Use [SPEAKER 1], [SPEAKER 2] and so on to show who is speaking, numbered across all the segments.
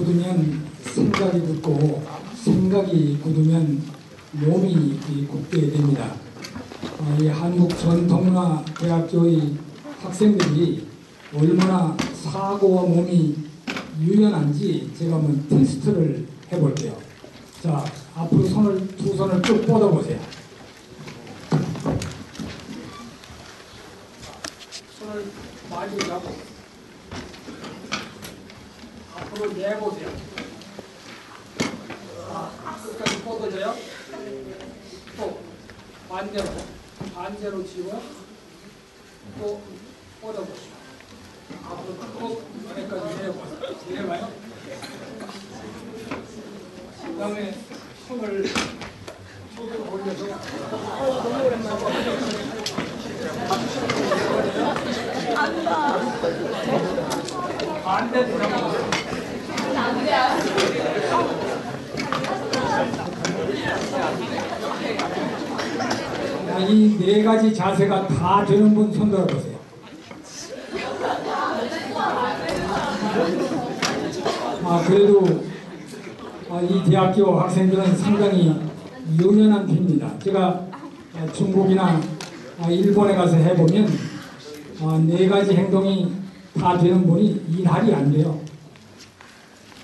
[SPEAKER 1] 굳으면 생각이 굳고 생각이 굳으면 몸이 굳게 됩니다. 이 한국 전통문화 대학교의 학생들이 얼마나 사고와 몸이 유연한지 제가 한번 테스트를 해볼게요. 자, 앞으로 두 손을 쭉 뻗어보세요. 손을 많이 잡고 앞으로 내보세요. 끝까지 뻗어져요. 또 반대로 치고 또 뻗어보시고 앞으로 쭉 여기까지 내려봐요. 그 다음에 손을 쪽으로 올려서
[SPEAKER 2] 너무 오랜만이야.
[SPEAKER 1] 반대도 잡아보세요. 이 네 가지 자세가 다 되는 분 손들어 보세요. 그래도 이 대학교 학생들은 상당히 유연한 편입니다. 제가 중국이나 일본에 가서 해보면 네 가지 행동이 다 되는 분이 일할이 안 돼요.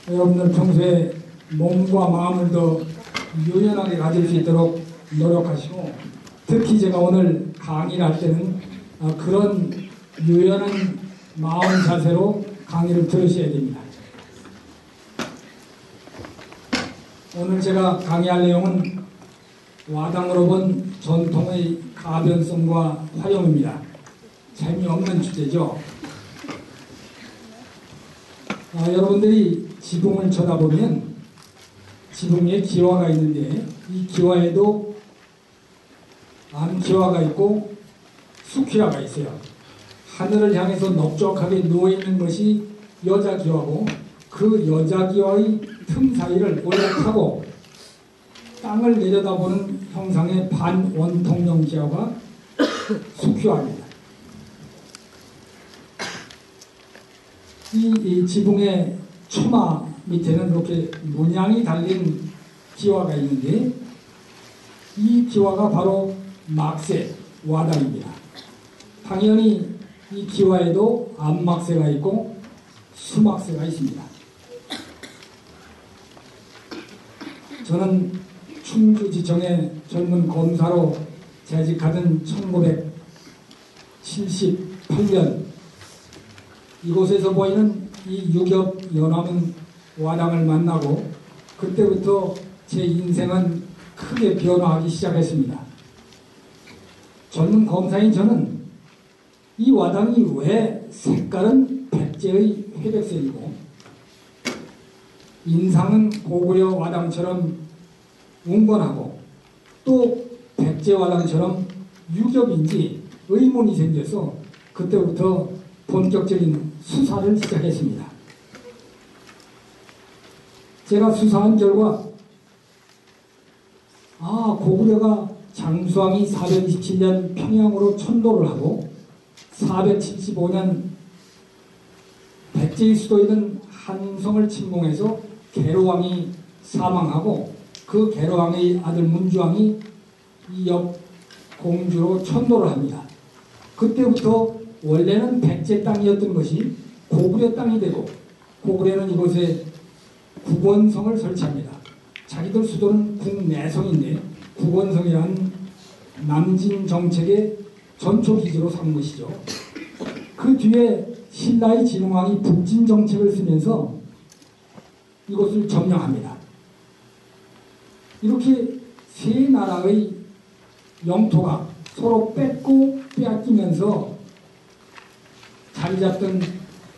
[SPEAKER 1] 여러분들 평소에 몸과 마음을 더 유연하게 가질 수 있도록 노력하시고, 특히 제가 오늘 강의를 할 때는 그런 유연한 마음 자세로 강의를 들으셔야 됩니다. 오늘 제가 강의할 내용은 와당으로 본 전통의 가변성과 활용입니다. 재미없는 주제죠. 여러분들이 지붕을 쳐다보면 지붕 위에 기와가 있는데, 이 기와에도 암기와가 있고 수기와가 있어요. 하늘을 향해서 넓적하게 누워있는 것이 여자기와고, 그 여자기와의 틈 사이를 올라타고 땅을 내려다보는 형상의 반원통형 기와가 수기와입니다. 이 지붕의 초마 밑에는 이렇게 문양이 달린 기와가 있는데, 이 기와가 바로 막새, 와당입니다. 당연히 이 기와에도 암막새가 있고 수막새가 있습니다. 저는 충주지청의 젊은 검사로 재직하던 1978년 이곳에서 보이는 이 유격 연화문 와당을 만나고, 그때부터 제 인생은 크게 변화하기 시작했습니다. 젊은 검사인 저는 이 와당이 왜 색깔은 백제의 회백색이고 인상은 고구려 와당처럼 웅건하고 또 백제 와당처럼 유격인지 의문이 생겨서 그때부터 본격적인 수사를 시작했습니다. 제가 수사한 결과 고구려가 장수왕이 427년 평양으로 천도를 하고 475년 백제의 수도이던 한성을 침공해서 계로왕이 사망하고, 그 계로왕의 아들 문주왕이 이 옆 공주로 천도를 합니다. 그때부터 원래는 백제 땅이었던 것이 고구려 땅이 되고, 고구려는 이곳에 국원성을 설치합니다. 자기들 수도는 국내성인데 국원성이라는 남진 정책의 전초기지로 삼은 것이죠. 그 뒤에 신라의 진흥왕이 북진 정책을 쓰면서 이곳을 점령합니다. 이렇게 세 나라의 영토가 서로 뺏고 빼앗기면서 자리 잡던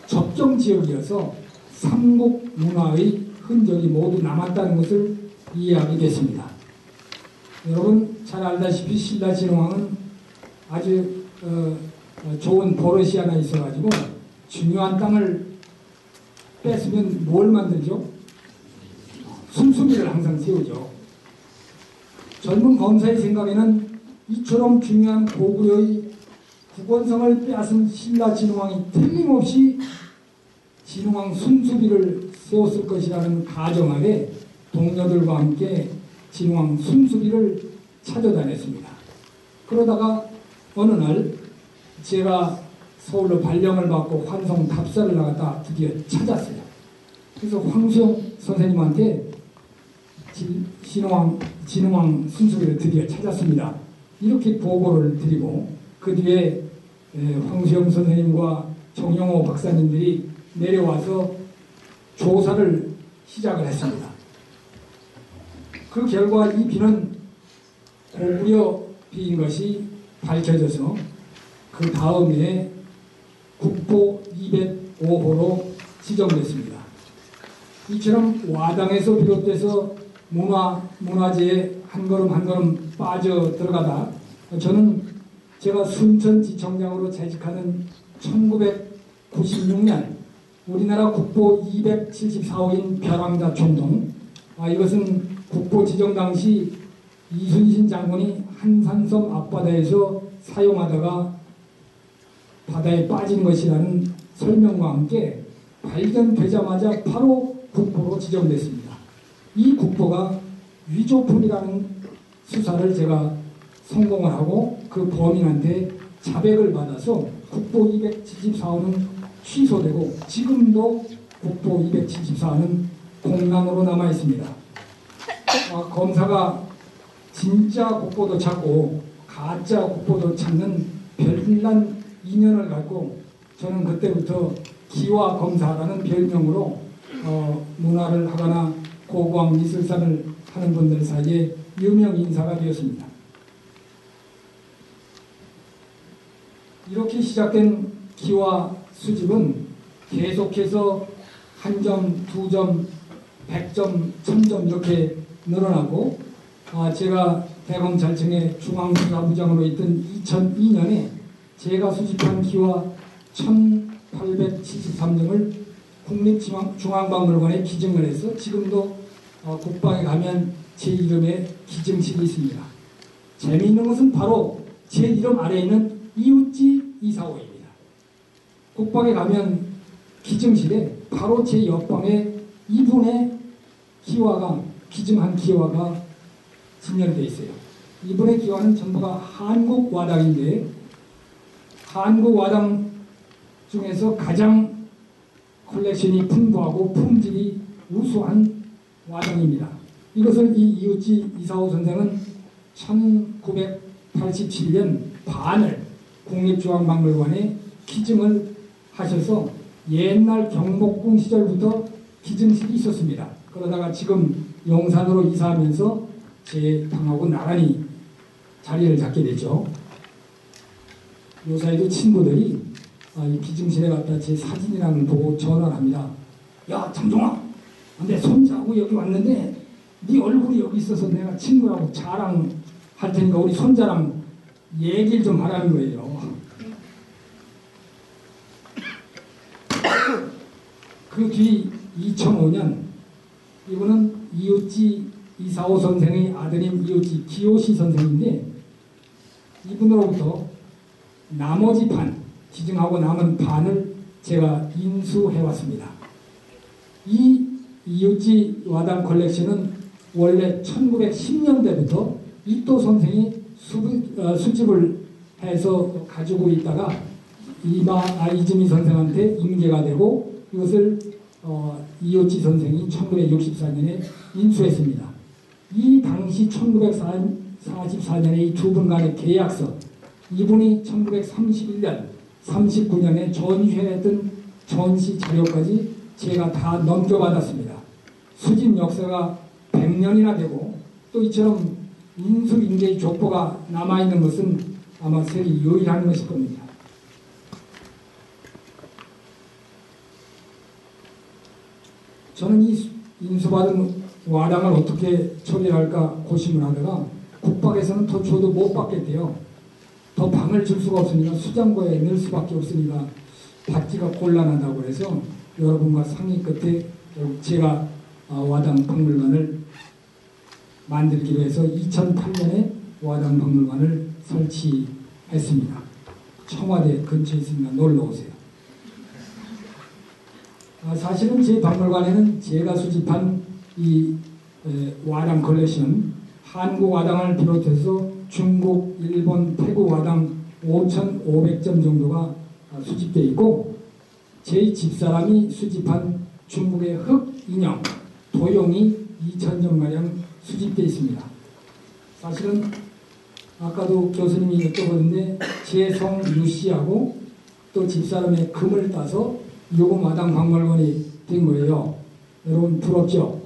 [SPEAKER 1] 접경 지역이어서 삼국 문화의 흔적이 모두 남았다는 것을 이해하게 됐습니다. 여러분 잘 알다시피 신라 진흥왕은 아주 좋은 버릇이 하나 있어가지고 중요한 땅을 뺏으면 뭘 만들죠? 순수비를 항상 세우죠. 젊은 검사의 생각에는 이처럼 중요한 고구려의 국원성을 빼앗은 신라 진흥왕이 틀림없이 진흥왕 순수비를 세웠을 것이라는 가정 아래 동료들과 함께 진왕 순수리를 찾아다녔습니다. 그러다가 어느 날 제가 서울로 발령을 받고 환송 답사를 나갔다 드디어 찾았어요. 그래서 황수영 선생님한테 진흥왕 순수리를 드디어 찾았습니다. 이렇게 보고를 드리고 그 뒤에 황수영 선생님과 정영호 박사님들이 내려와서 조사를 시작을 했습니다. 그 결과 이 비는 고구려 비인 것이 밝혀져서 그 다음에 국보 205호로 지정됐습니다. 이처럼 와당에서 비롯돼서 문화재에 한 걸음 한 걸음 빠져 들어가다 저는 제가 순천지청장으로 재직하는 1996년 우리나라 국보 274호인 벼랑자 총동, 이것은 국보 지정 당시 이순신 장군이 한산섬 앞바다에서 사용하다가 바다에 빠진 것이라는 설명과 함께 발견되자마자 바로 국보로 지정됐습니다. 이 국보가 위조품이라는 수사를 제가 성공을 하고 그 범인한테 자백을 받아서 국보 274호는 취소되고 지금도 국보 274호는 공란으로 남아 있습니다. 검사가 진짜 국보도 찾고 가짜 국보도 찾는 별난 인연을 갖고 저는 그때부터 기와 검사라는 별명으로 문화를 하거나 고고학 미술사를 하는 분들 사이에 유명 인사가 되었습니다. 이렇게 시작된 기와 수집은 계속해서 1점, 2점, 100점, 1000점 이렇게 늘어나고 제가 대검찰청의 중앙수사부장으로 있던 2002년에 제가 수집한 기와 1873점을 국립중앙박물관에 기증을 해서 지금도 국방에 가면 제 이름에 기증실이 있습니다. 재미있는 것은 바로 제 이름 아래에 있는 이웃지 이사호입니다. 국방에 가면 기증실에 바로 제 옆방에 이분의 기와가 기증한 기와가 진열되어 있어요. 이분의 기와는 전부가 한국 와당인데 한국 와당 중에서 가장 컬렉션이 풍부하고 품질이 우수한 와당입니다. 이것을 이 이웃지 이사호 선생은 1987년 반을 국립중앙박물관에 기증을 하셔서 옛날 경복궁 시절부터 기증실이 있었습니다. 그러다가 지금 용산으로 이사하면서 제 방하고 나란히 자리를 잡게 됐죠. 요사이도 친구들이 이 기증실에 갔다 제 사진이라는 걸 보고 전화를 합니다. 야 장종아, 내 손자하고 여기 왔는데 네 얼굴이 여기 있어서 내가 친구라고 자랑할 테니까 우리 손자랑 얘기를 좀 하라는 거예요. 그 뒤 2005년 이분은 이웃지 이사호 선생의 아들인 이웃지 기호시 선생인데 이분으로부터 나머지 반, 기증하고 남은 반을 제가 인수해왔습니다. 이 이웃지 와당 컬렉션은 원래 1910년대부터 이또 선생이 수집을 해서 가지고 있다가 이즈미 선생한테 인계가 되고 이것을 이웃지 선생이 1964년에 인수했습니다. 이 당시 1944년에 이 두 분 간의 계약서, 이분이 1931년, 39년에 전시회했던 전시 자료까지 제가 다 넘겨받았습니다. 수집 역사가 100년이나 되고 또 이처럼 인수인계의 족보가 남아있는 것은 아마 세계 유일한 것일 겁니다. 저는 이 인수받은 와당을 어떻게 처리할까 고심을 하다가 국방에서는 더 줘도 못 받겠대요. 더 방을 줄 수가 없으니까 수장고에 넣을 수밖에 없으니까 받기가 곤란하다고 해서 여러분과 상의 끝에 제가 와당 박물관을 만들기로 해서 2008년에 와당 박물관을 설치했습니다. 청와대 근처에 있으니까 놀러 오세요. 사실은 제 박물관에는 제가 수집한 이 와당 컬렉션, 한국 와당을 비롯해서 중국, 일본, 태국 와당 5,500점 정도가 수집되어 있고, 제 집사람이 수집한 중국의 흑 인형, 도용이 2,000점가량 수집되어 있습니다. 사실은 아까도 교수님이 여쭤보는데 제 성 유씨하고 또 집사람의 금을 따서 요금 마당 박물관이 된 거예요. 여러분 부럽죠?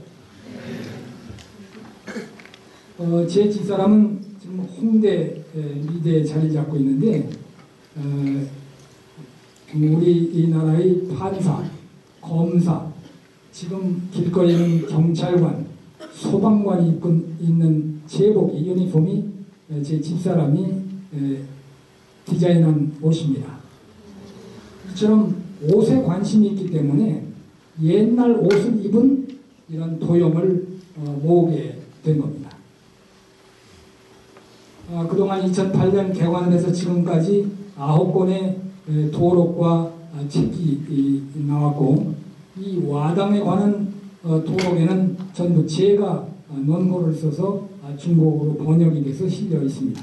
[SPEAKER 1] 제 집사람은 지금 홍대 미대에 자리 잡고 있는데 우리 이 나라의 판사, 검사, 지금 길거리에는 경찰관, 소방관이 입고 있는 제복, 유니폼이 제 집사람이 디자인한 옷입니다. 이처럼 옷에 관심이 있기 때문에 옛날 옷을 입은 이런 도형을 모으게 된 겁니다. 그동안 2008년 개관을 해서 지금까지 9권의 도록과 책이 나왔고, 이 와당에 관한 도록에는 전부 제가 논고를 써서 중국어로 번역이 돼서 실려 있습니다.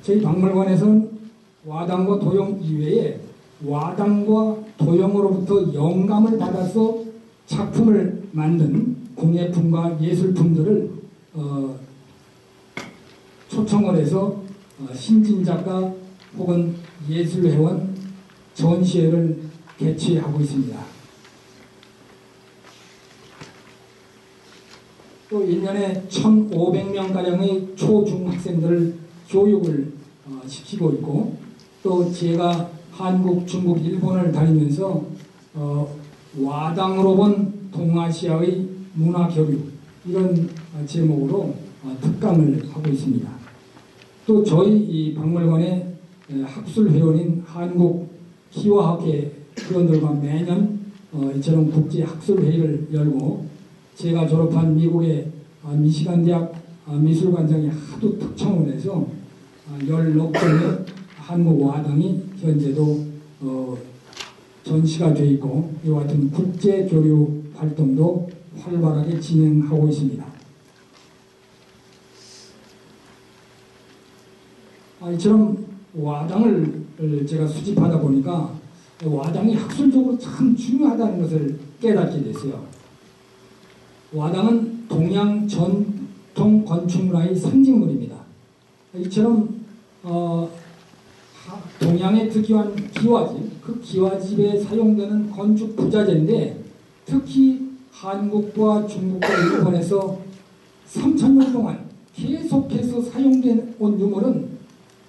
[SPEAKER 1] 저희 박물관에서는 와당과 도용 이외에 와당과 도용으로부터 영감을 받아서 작품을 만든 공예품과 예술품들을 초청을 해서 신진작가 혹은 예술회원 전시회를 개최하고 있습니다. 또 1년에 1,500명가량의 초중학생들을 교육을 시키고 있고, 또 제가 한국, 중국, 일본을 다니면서 와당으로 본 동아시아의 문화교육, 이런 제목으로 특강을 하고 있습니다. 또 저희 이 박물관의 학술회원인 한국 희화학회 회원들과 매년 이처럼 국제학술회의를 열고, 제가 졸업한 미국의 미시간 대학 미술관장이 하도 특청을 해서 16건의 한국 와당이 현재도 전시가 되어 있고, 이와 같은 국제교류 활동도 활발하게 진행하고 있습니다. 이처럼 와당을 제가 수집하다 보니까 와당이 학술적으로 참 중요하다는 것을 깨닫게 됐어요. 와당은 동양 전통 건축문화의 상징물입니다. 이처럼 동양의 특유한 기와집, 그 기와집에 사용되는 건축 부자재인데, 특히 한국과 중국과 일본에서 3,000년 동안 계속해서 사용된 온 유물은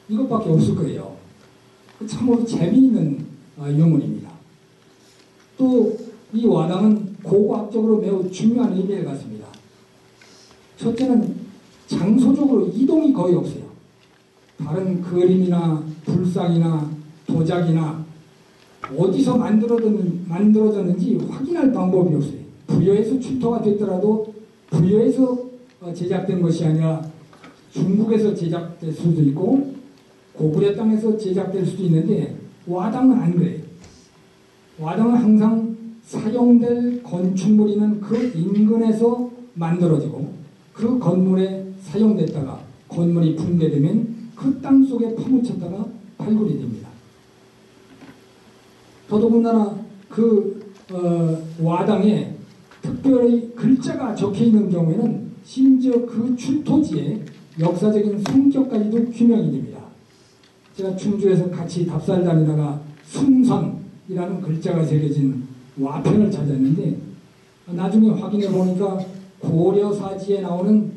[SPEAKER 1] 이것밖에 없을 거예요. 참으로 재미있는 유물입니다. 또 이 와당은 고고학적으로 매우 중요한 의미를 갖습니다. 첫째는 장소적으로 이동이 거의 없어요. 다른 그림이나 불상이나 도자기나 어디서 만들어졌는지 확인할 방법이 없어요. 부여에서 출토가 됐더라도 부여에서 제작된 것이 아니라 중국에서 제작될 수도 있고 고구려 땅에서 제작될 수도 있는데, 와당은 안 그래요. 와당은 항상 사용될 건축물이는 그 인근에서 만들어지고, 그 건물에 사용됐다가 건물이 붕괴되면 그 땅 속에 파묻혔다가 발굴이 됩니다. 더더군다나 그 와당에 특별히 글자가 적혀있는 경우에는 심지어 그 출토지의 역사적인 성격까지도 규명이 됩니다. 제가 충주에서 같이 답사를 다니다가 순선이라는 글자가 새겨진 와편을 찾았는데, 나중에 확인해 보니까 고려사지에 나오는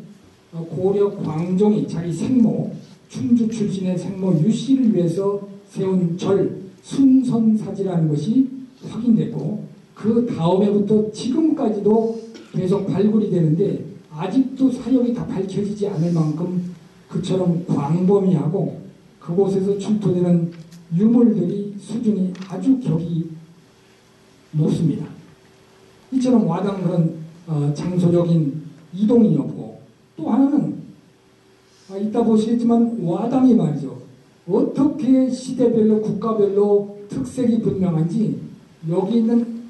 [SPEAKER 1] 고려 광종이 자기 생모, 충주 출신의 생모 유씨를 위해서 세운 절 순선사지라는 것이 확인됐고, 그 다음에부터 지금까지도 계속 발굴이 되는데, 아직도 사역이 다 밝혀지지 않을 만큼 그처럼 광범위하고 그곳에서 출토되는 유물들이 수준이 아주 격이 높습니다. 이처럼 와당 그런 장소적인 이동이 없고, 또 하나는 이따 보시겠지만 와당이 말이죠. 어떻게 시대별로 국가별로 특색이 분명한지 여기 있는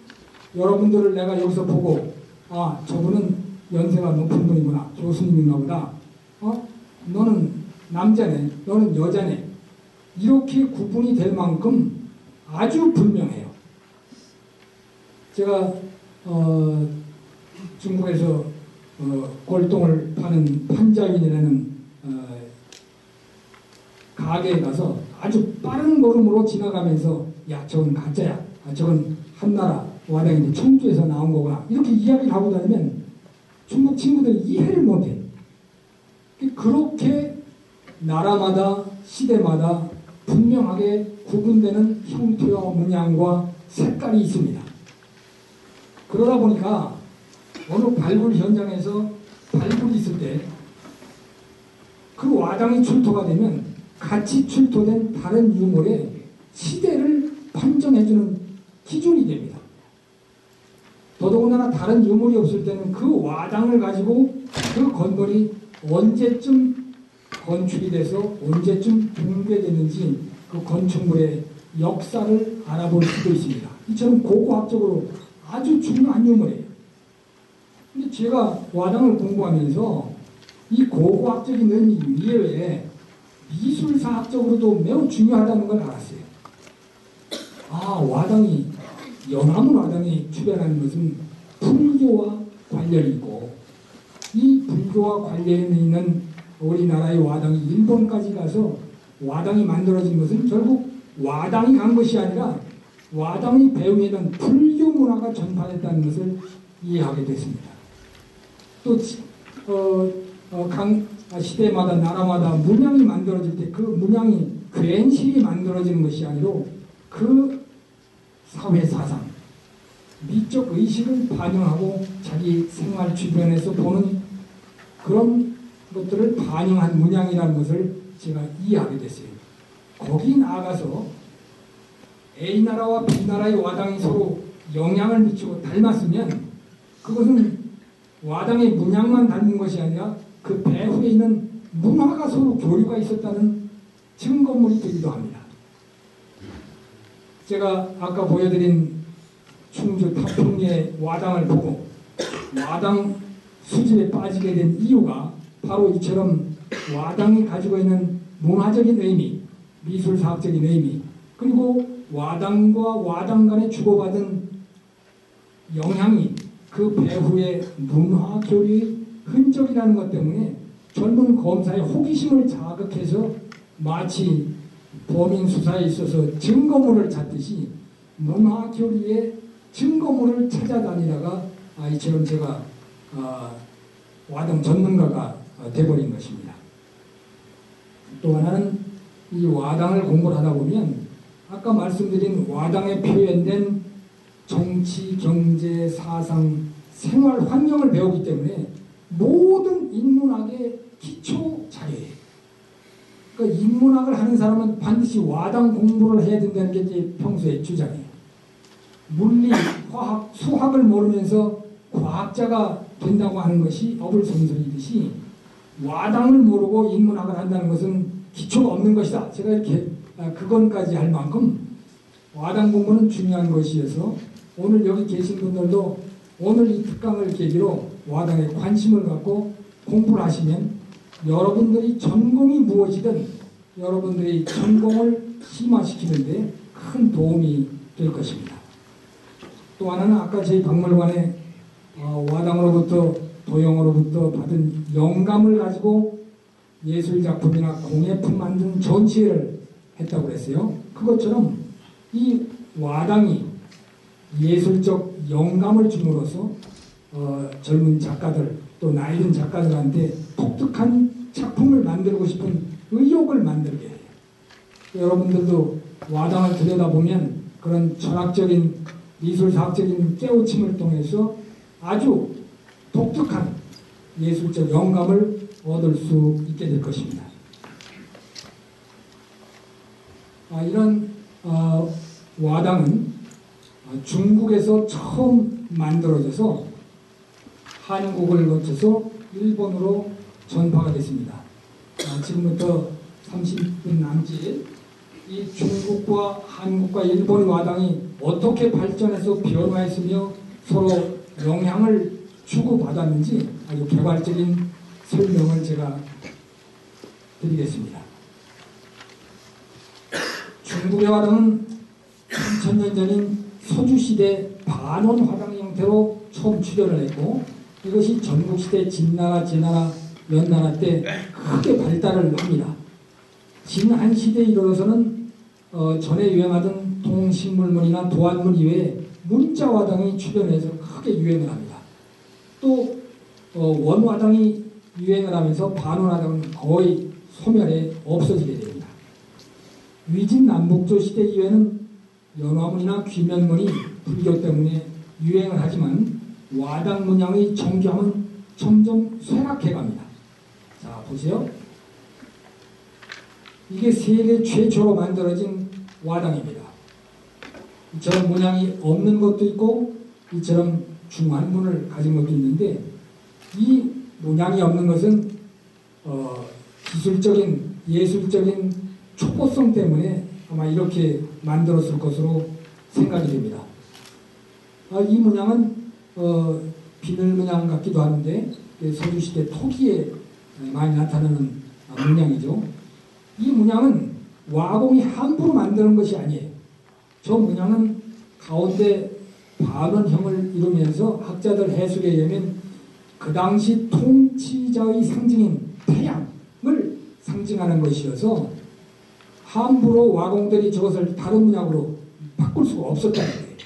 [SPEAKER 1] 여러분들을 내가 여기서 보고 아 저분은 연세가 높은 분이구나 교수님인가 보다 너는 남자네 너는 여자네 이렇게 구분이 될 만큼 아주 분명해요. 제가 중국에서 골동을 파는 판자인이라는 가게에 가서 아주 빠른 걸음으로 지나가면서 야 저건 가짜야 저건 한나라 와당인데 청주에서 나온 거구나 이렇게 이야기를 하고 다니면 중국 친구들이 이해를 못해. 그렇게 나라마다 시대마다 분명하게 구분되는 형태와 문양과 색깔이 있습니다. 그러다 보니까 어느 발굴 현장에서 발굴이 있을 때 그 와당이 출토가 되면 같이 출토된 다른 유물의 시대를 판정해주는 기준이 됩니다. 더더군다나 다른 유물이 없을 때는 그 와당을 가지고 그 건물이 언제쯤 건축이 돼서 언제쯤 붕괴됐는지 그 건축물의 역사를 알아볼 수도 있습니다. 이처럼 고고학적으로 아주 중요한 유물이에요. 근데 제가 와당을 공부하면서 이 고고학적인 의미 이외에 미술사학적으로도 매우 중요하다는 걸 알았어요. 아, 와당이 연화문 와당이 출현하는 것은 불교와 관련이 있고 이 불교와 관련이 있는 우리나라의 와당이 일본까지 가서 와당이 만들어진 것은 결국 와당이 간 것이 아니라 와당이 배후에는 불교 문화가 전파됐다는 것을 이해하게 됐습니다. 또 시대마다 나라마다 문양이 만들어질 때 그 문양이 괜시리 만들어지는 것이 아니라 그 사회 사상, 미적 의식을 반영하고 자기 생활 주변에서 보는 그런 것들을 반영한 문양이라는 것을 제가 이해하게 됐어요. 거기 나아가서 A나라와 B나라의 와당이 서로 영향을 미치고 닮았으면 그것은 와당의 문양만 닮은 것이 아니라 그 배후에 있는 문화가 서로 교류가 있었다는 증거물이 되기도 합니다. 제가 아까 보여드린 충주 타풍리의 와당을 보고 와당 수집에 빠지게 된 이유가 바로 이처럼 와당이 가지고 있는 문화적인 의미, 미술사학적인 의미, 그리고 와당과 와당 간에 주고받은 영향이 그 배후의 문화 교류의 흔적이라는 것 때문에 젊은 검사의 호기심을 자극해서 마치 범인 수사에 있어서 증거물을 찾듯이 문화 교류의 증거물을 찾아다니다가 이처럼 제가 와당 전문가가 돼버린 것입니다. 또 하나는 이 와당을 공부를 하다 보면 아까 말씀드린 와당에 표현된 정치, 경제, 사상, 생활 환경을 배우기 때문에 모든 인문학의 기초 자료예요. 그러니까 인문학을 하는 사람은 반드시 와당 공부를 해야 된다는 게 제 평소의 주장이에요. 물리, 화학, 수학을 모르면서 과학자가 된다고 하는 것이 어불성설이듯이 와당을 모르고 인문학을 한다는 것은 기초가 없는 것이다. 제가 이렇게 그건까지 할 만큼 와당 공부는 중요한 것이어서 오늘 여기 계신 분들도 오늘 이 특강을 계기로 와당에 관심을 갖고 공부를 하시면 여러분들이 전공이 무엇이든 여러분들이 전공을 심화시키는데 큰 도움이 될 것입니다. 또 하나는 아까 저희 박물관에 와당으로부터 도영으로부터 받은 영감을 가지고 예술작품이나 공예품 만드는 전시회를 했다고 그랬어요. 그것처럼 이 와당이 예술적 영감을 줌으로써 젊은 작가들 또 나이 든 작가들한테 독특한 작품을 만들고 싶은 의욕을 만들게 해요. 여러분들도 와당을 들여다보면 그런 철학적인 미술사학적인 깨우침을 통해서 아주 독특한 예술적 영감을 얻을 수 있게 될 것입니다. 이런 와당은 중국에서 처음 만들어져서 한국을 거쳐서 일본으로 전파가 됐습니다. 지금부터 30분 남짓 이 중국과 한국과 일본의 와당이 어떻게 발전해서 변화했으며 서로 영향을 주고받았는지 아주 개괄적인 설명을 제가 드리겠습니다. 중국의 화당은 3000년 전인 서주시대 반원화당 형태로 처음 출현을 했고, 이것이 전국시대 진나라, 제나라, 연나라 때 크게 발달을 합니다. 진한시대에 이르러서는 전에 유행하던 동식물문이나 도안문 이외에 문자화당이 출현해서 크게 유행을 합니다. 또 원화당이 유행을 하면서 반원화당은 거의 소멸해 없어지게 됩니다. 위진 남북조 시대 이후에는 연화문이나 귀면문이 불교 때문에 유행을 하지만 와당 문양의 정교함은 점점 쇠락해 갑니다. 자, 보세요. 이게 세계 최초로 만들어진 와당입니다. 이처럼 문양이 없는 것도 있고 이처럼 중한 문을 가진 것도 있는데, 이 문양이 없는 것은 기술적인 예술적인 초보성 때문에 아마 이렇게 만들었을 것으로 생각이 됩니다. 이 문양은 비늘 문양 같기도 하는데 서주시대 토기에 많이 나타나는 문양이죠. 이 문양은 와공이 함부로 만드는 것이 아니에요. 저 문양은 가운데 반원형을 이루면서 학자들 해석에 의하면 그 당시 통치자의 상징인 태양을 상징하는 것이어서 함부로 와공들이 저것을 다른 문양으로 바꿀 수가 없었다는 거예요.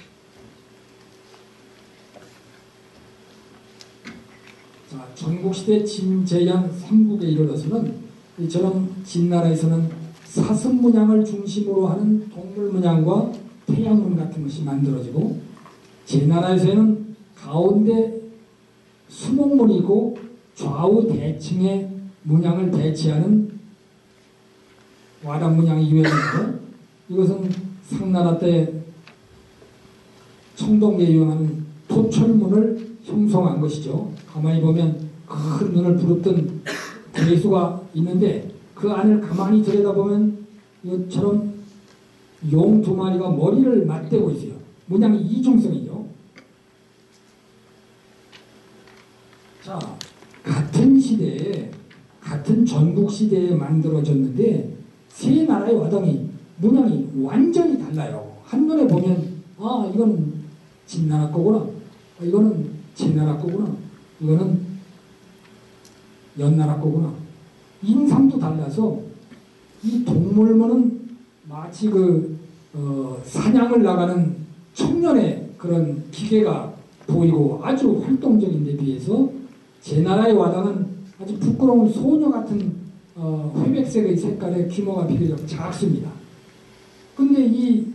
[SPEAKER 1] 자, 전국시대 진제양 삼국에 이르러서는 이처럼 진나라에서는 사슴 문양을 중심으로 하는 동물 문양과 태양문 같은 것이 만들어지고, 제나라에서는 가운데 수목문이 있고 좌우 대칭의 문양을 배치하는 와당 문양이 유행했고, 이것은 상나라 때 청동기에 유행하는 토철문을 형성한 것이죠. 가만히 보면 큰 눈을 부릅뜬 대수가 있는데 그 안을 가만히 들여다보면 이것처럼 용 두 마리가 머리를 맞대고 있어요. 문양이 이중성이죠. 자, 같은 시대에, 같은 전국 시대에 만들어졌는데 세 나라의 와당이 문양이 완전히 달라요. 한눈에 보면 이거는 진나라 거구나, 이거는 제나라 거구나, 이거는 연나라 거구나. 인상도 달라서 이 동물문은 마치 사냥을 나가는 청년의 그런 기계가 보이고 아주 활동적인 데 비해서 제나라의 와당은 아주 부끄러운 소녀 같은 회백색의 색깔의 규모가 비교적 작습니다. 근데 이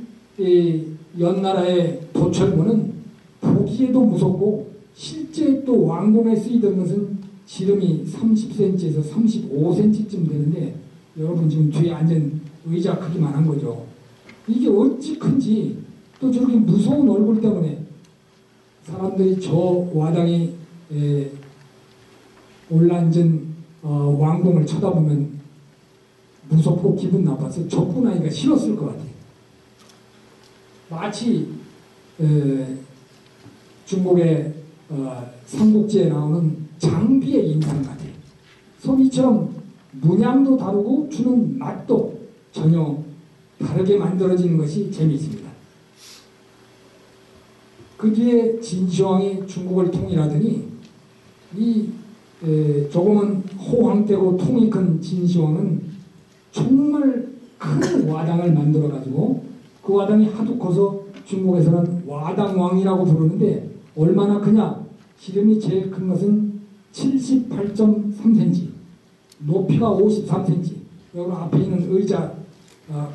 [SPEAKER 1] 연나라의 도철문은 보기에도 무섭고 실제 또 왕궁에 쓰이던 것은 지름이 30cm에서 35cm쯤 되는데, 여러분 지금 뒤에 앉은 의자 크기만 한 거죠. 이게 어찌 큰지, 또 저렇게 무서운 얼굴 때문에 사람들이 저 와당에 올라앉은 왕궁을 쳐다보면 무섭고 기분 나빠서 접근하기가 싫었을 것 같아요. 마치 중국의 삼국지에 나오는 장비의 인상 같아요. 소리처럼 문양도 다르고 주는 맛도 전혀 다르게 만들어지는 것이 재미있습니다. 그 뒤에 진시황이 중국을 통일하더니 조금은 호황되고 통이 큰 진시황은 정말 큰 와당을 만들어가지고 그 와당이 하도 커서 중국에서는 와당왕이라고 부르는데, 얼마나 크냐? 지름이 제일 큰 것은 78.3cm, 높이가 53cm. 여러분 앞에 있는 의자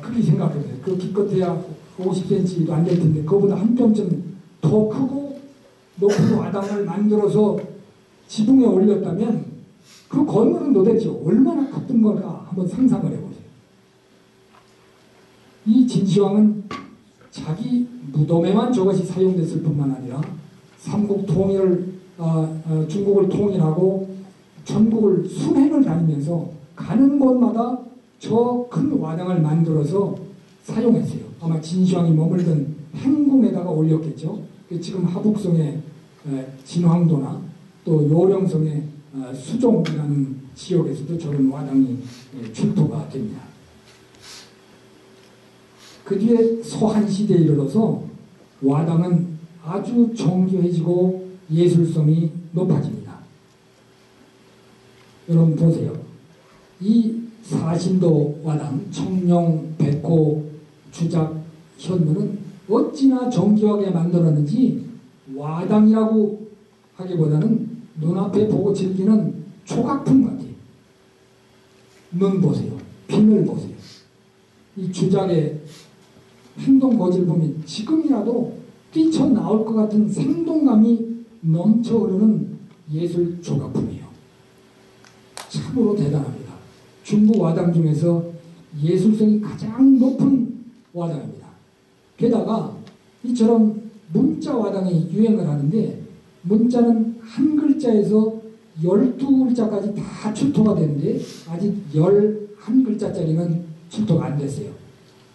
[SPEAKER 1] 크기 생각해보세요. 그 기껏해야 50cm도 안 될 텐데 그거보다 한 뼘쯤 더 크고 높은 와당을 만들어서 지붕에 올렸다면 그 건물은 도대체 얼마나 컸던 걸까 한번 상상을 해보세요. 이 진시황은 자기 무덤에만 저것이 사용됐을 뿐만 아니라 삼국 통일을 중국을 통일하고 전국을 순행을 다니면서 가는 곳마다 저 큰 와당을 만들어서 사용했어요. 아마 진시황이 머물던 행궁에다가 올렸겠죠. 지금 하북성의 진황도나 또 요령성의 수종이라는 지역에서도 저런 와당이 출토가 됩니다. 그 뒤에 소한시대에 이르러서 와당은 아주 정교해지고 예술성이 높아집니다. 여러분 보세요. 이 사신도 와당, 청룡, 백호, 주작, 현무는 어찌나 정교하게 만들었는지 와당이라고 하기보다는 눈앞에 보고 즐기는 조각품 같아요. 눈 보세요. 빛을 보세요. 이 주작의 행동 거지를 보면 지금이라도 뛰쳐나올 것 같은 생동감이 넘쳐 흐르는 예술 조각품이에요. 참으로 대단합니다. 중국 와당 중에서 예술성이 가장 높은 와당입니다. 게다가 이처럼 문자 와당이 유행을 하는데 문자는 한 글자에서 12글자까지 다 출토가 되는데 아직 11글자짜리는 출토가 안 됐어요.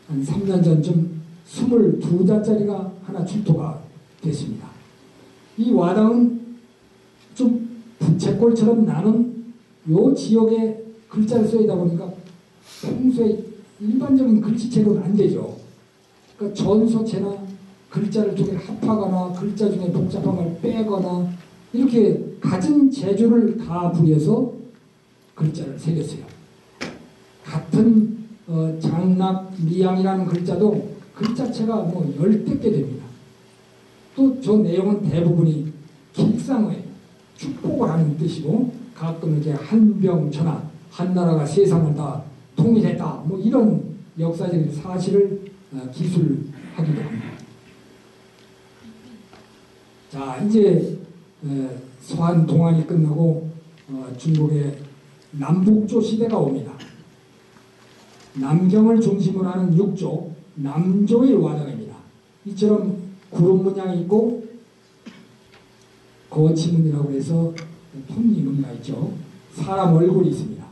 [SPEAKER 1] 한 3년 전쯤 22자짜리가 하나 출토가 됐습니다. 이 와당은 좀 부채꼴처럼 나는 요 지역에 글자를 써이다 보니까 평소에 일반적인 글씨체로는 안 되죠. 그러니까 전소체나 글자를 두 개를 합하거나 글자 중에 복잡한 걸 빼거나 이렇게 갖은 재주를 다 부려서 글자를 새겼어요. 같은 장락, 미양이라는 글자도 글자체가 뭐 10대 개 됩니다. 또 저 내용은 대부분이 길상의 축복을 하는 뜻이고 가끔 이렇게 한병천하, 한나라가 세상을 다 통일했다 뭐 이런 역사적인 사실을 기술하기도 합니다. 자, 이제 소한 동안이 끝나고 중국의 남북조 시대가 옵니다. 남경을 중심으로 하는 육조, 남조의 와당입니다. 이처럼 구름 문양이 있고 거치문이라고 해서 톱니문가 있죠. 사람 얼굴이 있습니다.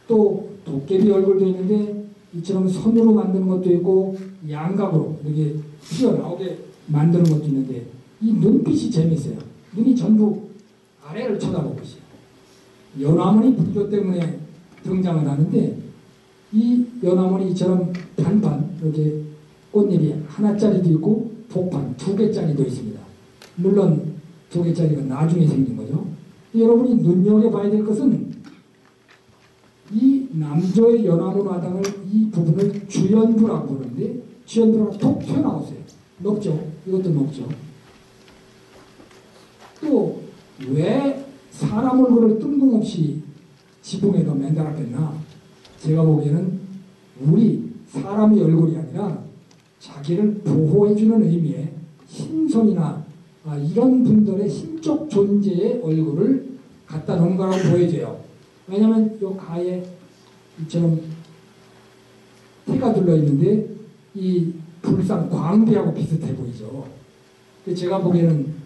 [SPEAKER 1] 또 도깨비 얼굴도 있는데 이처럼 손으로 만드는 것도 있고 양각으로 이렇게 튀어나오게 만드는 것도 있는데 이 눈빛이 재밌어요. 눈이 전부 아래를 쳐다보고 있어요. 연화문이 불교 때문에 등장을 하는데 이 연화문이 이처럼 단판 이렇게 꽃잎이 하나짜리도 있고 복판 2개짜리도 있습니다. 물론 2개짜리가 나중에 생긴 거죠. 여러분이 눈여겨봐야 될 것은 이 남조의 연화문 와당을 이 부분을 주연부라고 부르는데 주연부가 톡 튀어나왔어요. 높죠? 이것도 높죠. 또 왜 사람 얼굴을 뜬금없이 지붕에다 맨달았겠나? 제가 보기에는 우리 사람의 얼굴이 아니라 자기를 보호해주는 의미의 신선이나 이런 분들의 신적 존재의 얼굴을 갖다 놓은 거라고 보여져요. 왜냐하면 이 가에 이처럼 태가 둘러있는데 이 불상 광대하고 비슷해 보이죠. 제가 보기에는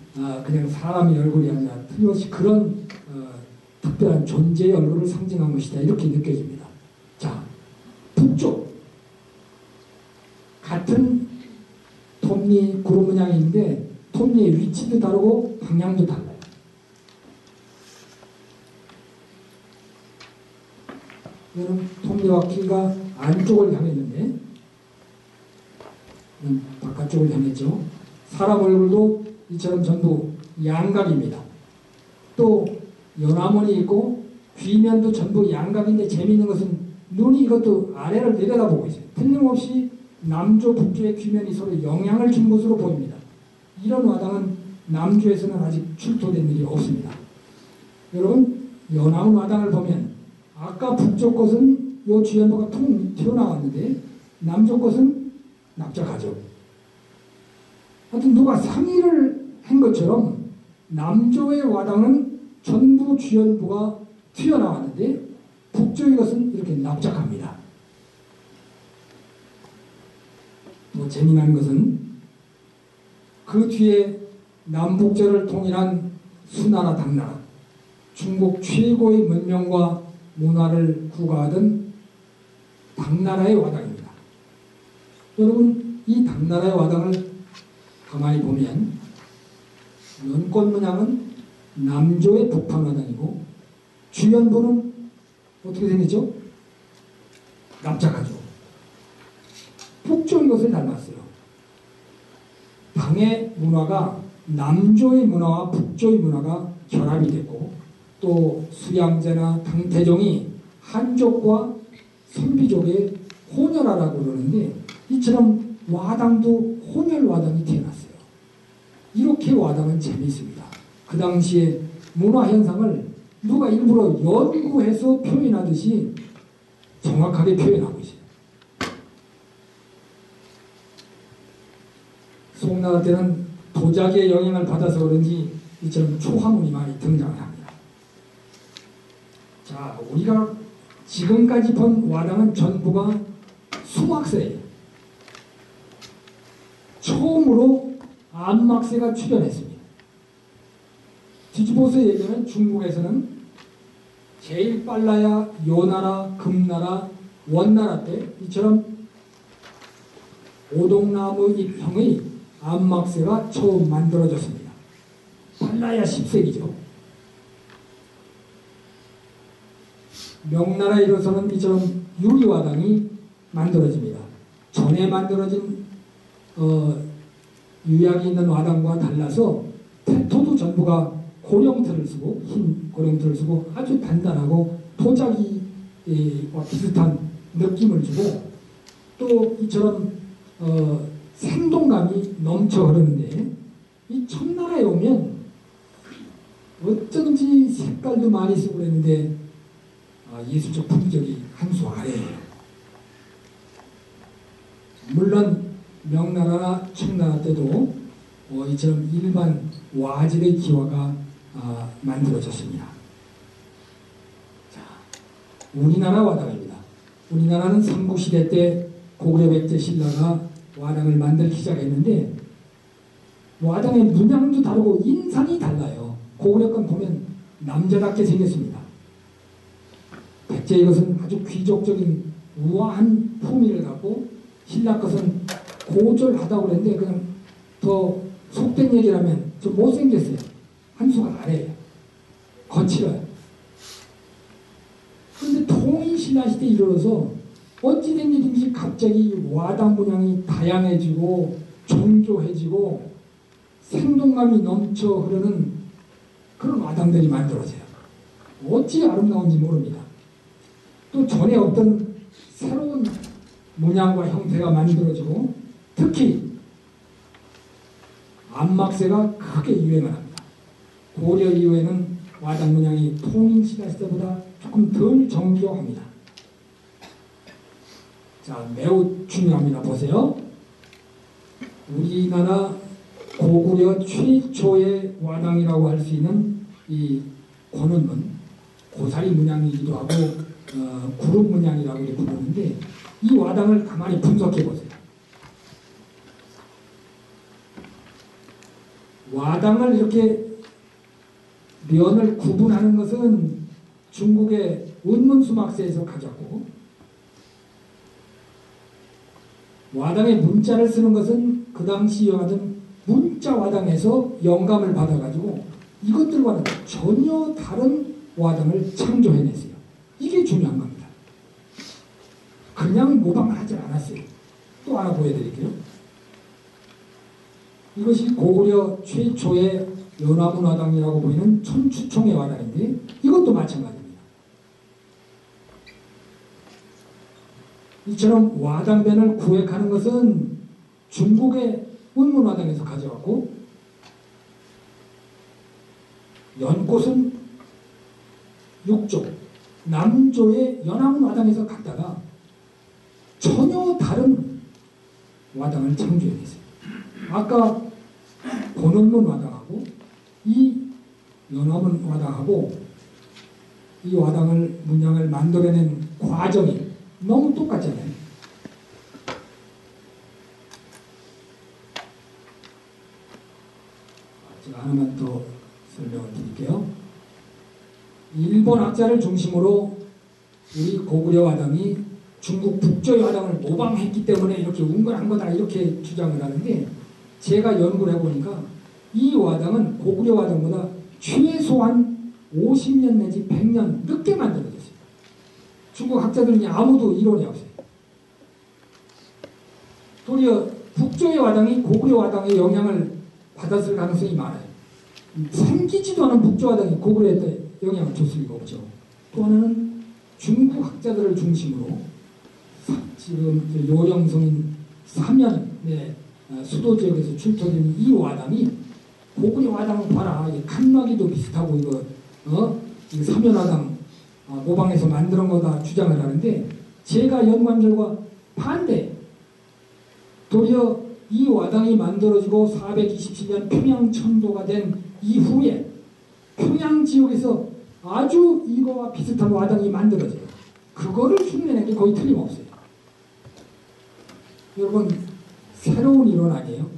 [SPEAKER 1] 그냥 사람의 얼굴이 아니라 틀림없이 그런 특별한 존재의 얼굴을 상징한 것이다 이렇게 느껴집니다. 자, 북쪽 같은 톱니 구름 문양인데 톱니의 위치도 다르고 방향도 달라요. 이거는 톱니와 키가 안쪽을 향했는데 바깥쪽을 향했죠. 사람 얼굴도 이처럼 전부 양각입니다. 또 연화문이 있고 귀면도 전부 양각인데 재미있는 것은 눈이 이것도 아래를 내려다보고 있어요. 틀림없이 남조 북조의 귀면이 서로 영향을 준 것으로 보입니다. 이런 와당은 남조에서는 아직 출토된 일이 없습니다. 여러분 연화문 와당을 보면 아까 북쪽 것은 요 주연부가 퉁 튀어나왔는데 남쪽 것은 납작하죠. 하여튼 누가 상의를 한 것처럼 남조의 와당은 전부 주연부가 튀어나왔는데 북조의 것은 이렇게 납작합니다. 뭐 재미난 것은 그 뒤에 남북조를 통일한 수나라 당나라, 중국 최고의 문명과 문화를 구가하던 당나라의 와당입니다. 여러분 이 당나라의 와당을 가만히 보면 연꽃 문양은 남조의 북판 와당이고 주연부는 어떻게 생겼죠? 납작하죠. 북조인 것을 닮았어요. 당의 문화가 남조의 문화와 북조의 문화가 결합이 됐고 또 수양제나 당태종이 한족과 선비족의 혼혈하라고 그러는데 이처럼 와당도 혼혈 와당이 태어났어요. 이렇게 와당은 재미있습니다. 그 당시에 문화 현상을 누가 일부러 연구해서 표현하듯이 정확하게 표현하고 있어요. 송나라 때는 도자기의 영향을 받아서 그런지 이처럼 초화문이 많이 등장을 합니다. 자, 우리가 지금까지 본 와당은 전부가 수막세예요. 처음으로 안막세가 출현했습니다. 뒤집어서 얘기하면 중국에서는 제일 빨라야 요나라, 금나라, 원나라 때 이처럼 오동나무 잎형의 안막세가 처음 만들어졌습니다. 빨라야 10세기죠. 명나라에 이르러서는 이처럼 유리와당이 만들어집니다. 전에 만들어진 유약이 있는 와당과 달라서 태토도 전부가 고령틀을 쓰고 흰 고령틀을 쓰고 아주 단단하고 도자기와 비슷한 느낌을 주고 또 이처럼 생동감이 넘쳐 흐르는데 이 청나라에 오면 어쩐지 색깔도 많이 쓰고 그랬는데 예술적 품격이 한 수 아래예요. 물론 명나라나 청나라 때도 이처럼 일반 와질의 기와가 만들어졌습니다. 자, 우리나라 와당입니다. 우리나라는 삼국시대 때 고구려 백제 신라가 와당을 만들기 시작했는데 와당의 문양도 다르고 인상이 달라요. 고구려 건 보면 남자답게 생겼습니다. 백제의 것은 아주 귀족적인 우아한 품위를 갖고 신라 것은 고졸하다고 그랬는데 그냥 더 속된 얘기를 하면 좀 못생겼어요. 한 수가 아래예요. 거칠어요. 그런데 통일신라 시대에 이르러서 어찌된 일인지 갑자기 와당 문양이 다양해지고 정교해지고 생동감이 넘쳐 흐르는 그런 와당들이 만들어져요. 어찌 아름다운지 모릅니다. 또 전에 없던 새로운 문양과 형태가 만들어지고 특히 안막세가 크게 유행을 합니다. 고려 이후에는 와당 문양이 통일신라 시대보다 조금 덜 정교합니다. 자, 매우 중요합니다. 보세요. 우리나라 고구려 최초의 와당이라고 할 수 있는 이 권은문, 고사리 문양이기도 하고 구름 문양이라고 이렇게 부르는데 이 와당을 가만히 분석해 보세요. 와당을 이렇게 면을 구분하는 것은 중국의 은문수막세에서 가졌고 와당에 문자를 쓰는 것은 그 당시 유행하던 문자 와당에서 영감을 받아가지고 이것들과는 전혀 다른 와당을 창조해냈어요. 이게 중요한 겁니다. 그냥 모방을 하지 않았어요. 또 하나 보여드릴게요. 이것이 고구려 최초의 연화문 와당이라고 보이는 천추총의 와당인데 이것도 마찬가지입니다. 이처럼 와당변을 구획하는 것은 중국의 운문와당에서 가져왔고 연꽃은 육조, 남조의 연화문 와당에서 갔다가 전혀 다른 와당을 창조해냈어요. 아까 권은문 와당하고 이 연화문 와당하고 이 와당을 문양을 만들어낸 과정이 너무 똑같잖아요. 제가 하나만 더 설명을 드릴게요. 일본 학자를 중심으로 우리 고구려 와당이 중국 북조의 화당을 모방했기 때문에 이렇게 운건한 거다 이렇게 주장을 하는데 제가 연구를 해보니까 이 화당은 고구려 화당보다 최소한 50년 내지 100년 늦게 만들어졌어요. 중국 학자들은 아무도 이론이 없어요. 도리어 북조의 화당이 고구려 화당의 영향을 받았을 가능성이 많아요. 생기지도 않은 북조 화당이 고구려에 영향을 줬을 리가 없죠. 또 하나는 중국 학자들을 중심으로 지금 요령성인 사면의 수도 지역에서 출토된 이 화당이 고구려 화당을 봐라. 칸막이도 비슷하고 이거 사면 화당 모방해서 만든 거다 주장을 하는데 제가 연구한 결과 반대. 도리어 이 화당이 만들어지고 427년 평양 천도가 된 이후에 평양 지역에서 아주 이거와 비슷한 화당이 만들어져요. 그거를 흉내낸 게 거의 틀림없어요. 여러분 새로운 이론 아니에요?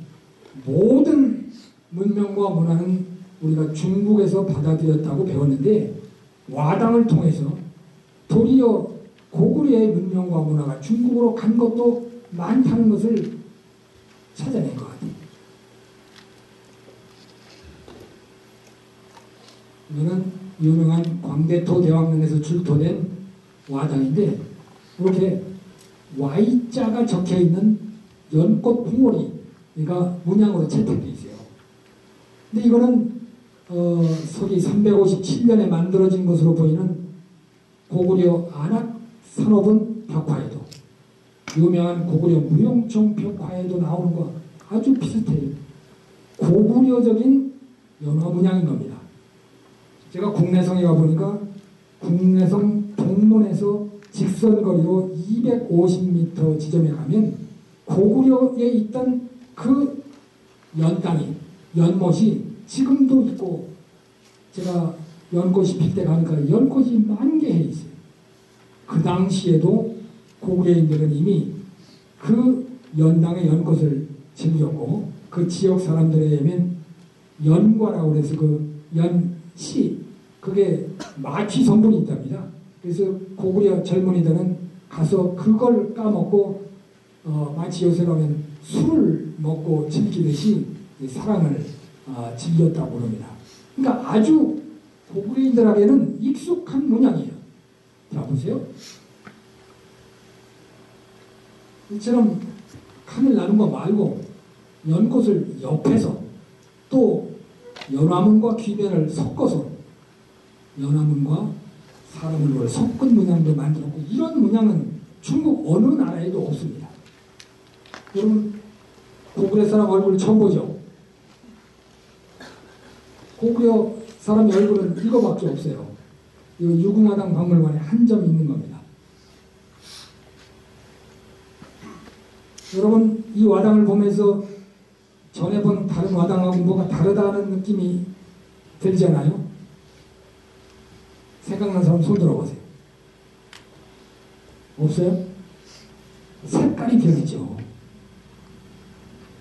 [SPEAKER 1] 모든 문명과 문화는 우리가 중국에서 받아들였다고 배웠는데 화당을 통해서 도리어 고구려의 문명과 문화가 중국으로 간 것도 많다는 것을 찾아낸 것 같아요. 이거는 유명한 광대토 대왕릉에서 출토된 화당인데 이렇게 Y자가 적혀있는 연꽃 봉오리가 문양으로 채택되어 있어요. 근데 이거는 서기 357년에 만들어진 것으로 보이는 고구려 안악산업은 벽화에도 유명한 고구려 무용청 벽화에도 나오는 거 아주 비슷해요. 고구려적인 연화 문양인 겁니다. 제가 국내성에 가보니까 국내성 동문에서 직선거리로 250m 지점에 가면 고구려에 있던 그 연땅이 연못이 지금도 있고 제가 연꽃이 필 때 가니까 연꽃이 만개해 있어요. 그 당시에도 고구려인들은 이미 그 연당의 연꽃을 즐겼고 그 지역 사람들에 의하면 연과라고 해서 그 연씨 그게 마취 성분이 있답니다. 그래서 고구려 젊은이들은 가서 그걸 까먹고 마치 요새로 하면 술을 먹고 즐기듯이 사랑을 즐겼다고 그럽니다. 그러니까 아주 고구려인들에게는 익숙한 문양이에요. 자 보세요. 이처럼 칸을 나눈 거 말고 연꽃을 옆에서 또 연화문과 귀변을 섞어서 연화문과 사람을 섞은 문양도 만들었고 이런 문양은 중국 어느 나라에도 없습니다. 여러분 고구려 사람 얼굴 처음 보죠? 고구려 사람의 얼굴은 이거밖에 없어요. 이거 유궁화당 박물관에 한 점 있는 겁니다. 여러분 이 화당을 보면서 전에 본 다른 화당하고 뭐가 다르다는 느낌이 들잖아요. 생각나는 사람 손 들어보세요. 없어요? 색깔이 변했죠.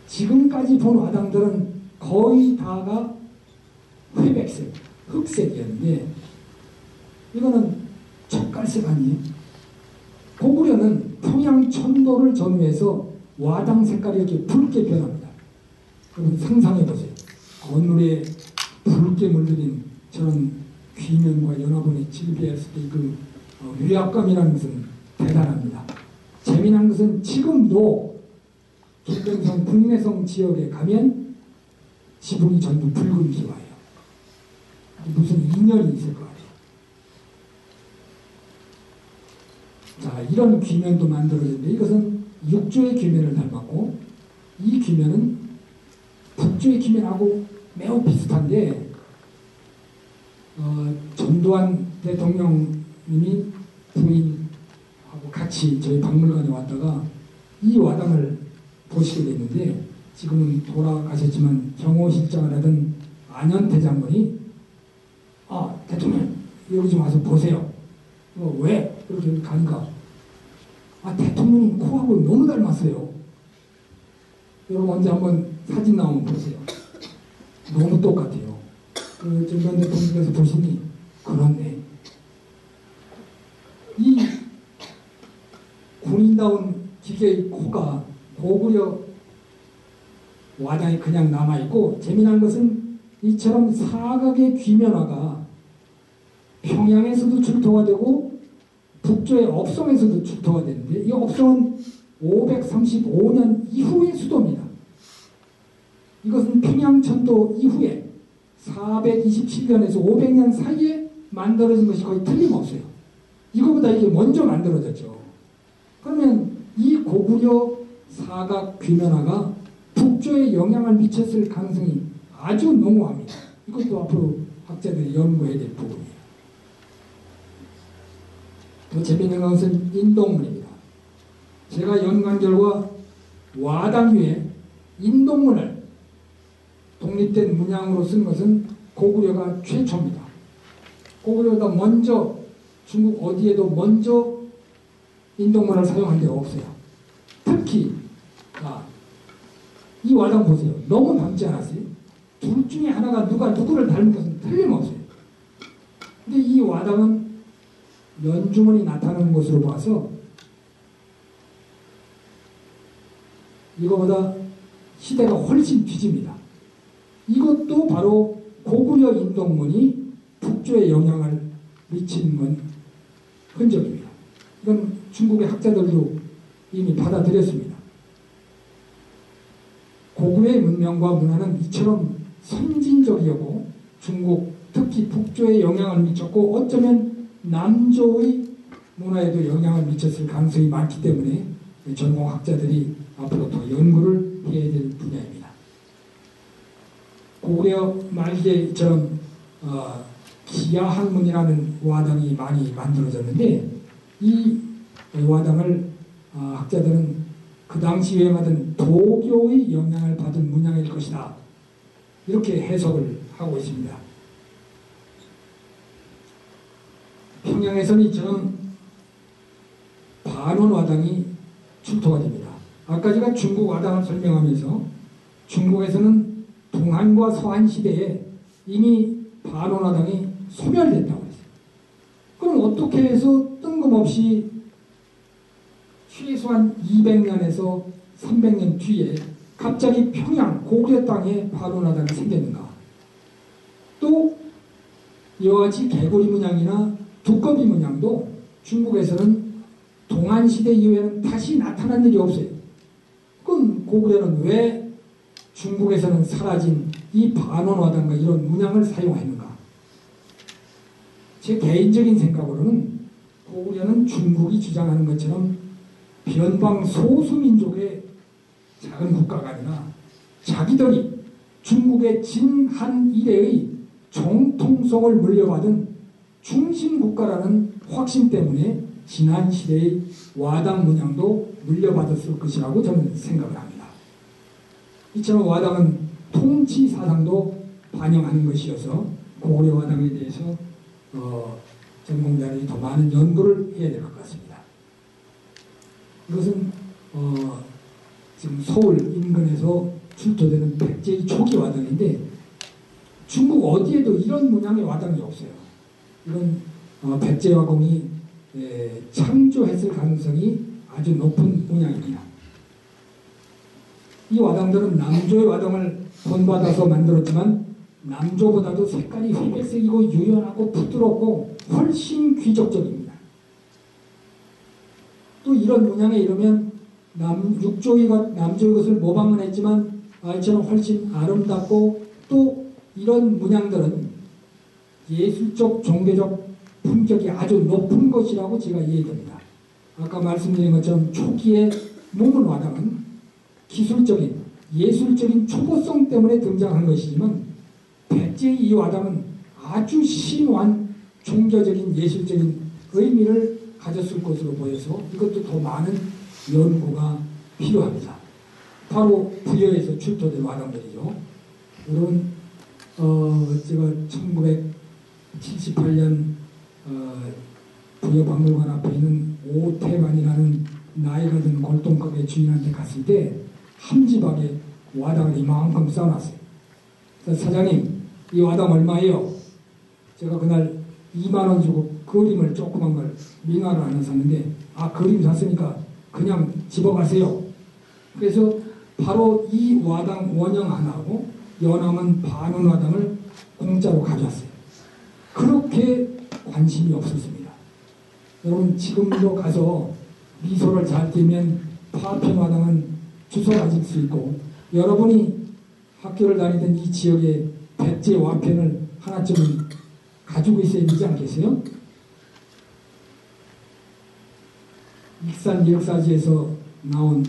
[SPEAKER 1] 지금까지 본 화당들은 거의 다가 회백색, 흑색이었는데 이거는 젓갈색 아니에요? 고구려는 평양 천도를 전후해서 화당 색깔이 이렇게 붉게 변합니다. 여러분 상상해보세요. 건물에 붉게 물들인 저런 귀면과 연화분이 질비했을 때 그 위압감이라는 것은 대단합니다. 재미난 것은 지금도 김병성 국내성 지역에 가면 지붕이 전부 붉은 기와예요. 무슨 인연이 있을 거 아니에요. 자, 이런 귀면도 만들어졌는데 이것은 육조의 귀면을 닮았고 이 귀면은 북조의 귀면하고 매우 비슷한데 전두환 대통령님이 부인하고 같이 저희 박물관에 왔다가 이 화당을 보시게 됐는데 지금은 돌아가셨지만 경호실장을 하던 안현태 장군이 대통령 여기 좀 와서 보세요. 왜? 이렇게 가니까 대통령님 코하고 너무 닮았어요. 여러분 언제 한번 사진 나오면 보세요. 너무 똑같아요. 전두환 대통령께서 보시니 그렇네. 이 아름다운 기계의 코가 고구려 와당에 그냥 남아있고, 재미난 것은 이처럼 사각의 귀면화가 평양에서도 출토가 되고 북조의 업성에서도 출토가 되는데, 이 업성은 535년 이후의 수도입니다. 이것은 평양천도 이후에 427년에서 500년 사이에 만들어진 것이 거의 틀림없어요. 이거보다 이게 먼저 만들어졌죠. 그러면 이 고구려 사각 귀면화가 북조에 영향을 미쳤을 가능성이 아주 농후합니다. 이것도 앞으로 학자들이 연구해야 될 부분이에요. 더 재미있는 것은 인동문입니다. 제가 연구한 결과 와당 위에 인동문을 독립된 문양으로 쓴 것은 고구려가 최초입니다. 고구려가 먼저, 중국 어디에도 먼저 인동문을 사용한 데가 없어요. 특히 이 와당 보세요. 너무 닮지 않았어요? 둘 중에 하나가 누가 누구를 닮은 것은 틀림없어요. 근데 이 와당은 연주문이 나타나는 것으로 봐서 이거보다 시대가 훨씬 뒤집니다. 이것도 바로 고구려 인동문이 북조에 영향을 미친 건 흔적입니다. 이건 중국의 학자들도 이미 받아들였습니다. 고구려의 문명과 문화는 이처럼 선진적이었고 중국, 특히 북조에 영향을 미쳤고 어쩌면 남조의 문화에도 영향을 미쳤을 가능성이 많기 때문에 전공학자들이 앞으로 더 연구를 해야 될 분야입니다. 고구려 말기에처럼 기야학문이라는 와당이 많이 만들어졌는데, 이 와당을 학자들은 그 당시 유행하던 도교의 영향을 받은 문양일 것이다, 이렇게 해석을 하고 있습니다. 평양에서는 이처럼 반원와당이 출토가 됩니다. 아까 제가 중국 와당을 설명하면서 중국에서는 동한과 서한 시대에 이미 반원와당이 소멸됐다고 했어요. 그럼 어떻게 해서 뜬금없이 최소한 200년에서 300년 뒤에 갑자기 평양 고구려 땅에 반원와당이 생겼는가? 또 이와 같이 개구리 문양이나 두꺼비 문양도 중국에서는 동한시대 이후에는 다시 나타난 일이 없어요. 그럼 고구려는 왜 중국에서는 사라진 이 반원와당과 이런 문양을 사용했는가? 제 개인적인 생각으로는 고구려는 중국이 주장하는 것처럼 변방 소수민족의 작은 국가가 아니라 자기들이 중국의 진한 이래의 정통성을 물려받은 중심국가라는 확신 때문에 지난 시대의 와당 문양도 물려받았을 것이라고 저는 생각을 합니다. 이처럼 와당은 통치 사상도 반영하는 것이어서 고구려 와당에 대해서 전공자들이 더 많은 연구를 해야 될 것 같습니다. 이것은 지금 서울 인근에서 출토되는 백제의 초기 와당인데 중국 어디에도 이런 문양의 와당이 없어요. 이런 백제 와공이 창조했을 가능성이 아주 높은 문양입니다. 이 와당들은 남조의 와당을 본받아서 만들었지만 남조보다도 색깔이 회백색이고 유연하고 부드럽고 훨씬 귀족적입니다. 또 이런 문양에 이르면 남조의 것을 모방은 했지만 이처럼 훨씬 아름답고, 또 이런 문양들은 예술적 종교적 품격이 아주 높은 것이라고 제가 이해됩니다. 아까 말씀드린 것처럼 초기의 문문와당은 기술적인 예술적인 초보성 때문에 등장한 것이지만 백제의 이 와당은 아주 심오한 종교적인 예술적인 의미를 가졌을 것으로 보여서 이것도 더 많은 연구가 필요합니다. 바로 부여에서 출토된 와당들이죠. 물론 제가 1978년 부여박물관 앞에 있는 오태만이라는 나이가 든 골동가게 주인한테 갔을 때 함지박에 와당을 이만큼 쌓아놨어요. 그래서 사장님, 이 와당 얼마예요? 제가 그날 2만 원 주고 그림을 조그만 걸 밍화를 하나 샀는데, 그림 샀으니까 그냥 집어가세요. 그래서 바로 이 와당 원형 하나하고 연암은 반원 와당을 공짜로 가져왔어요. 그렇게 관심이 없었습니다. 여러분 지금도 가서 미소를 잘 띄면 파편 와당은 주워 가질 수 있고, 여러분이 학교를 다니던 이 지역에 백제 와편을 하나쯤은 가지고 있어야 되지 않겠어요? 익산 역사지에서 나온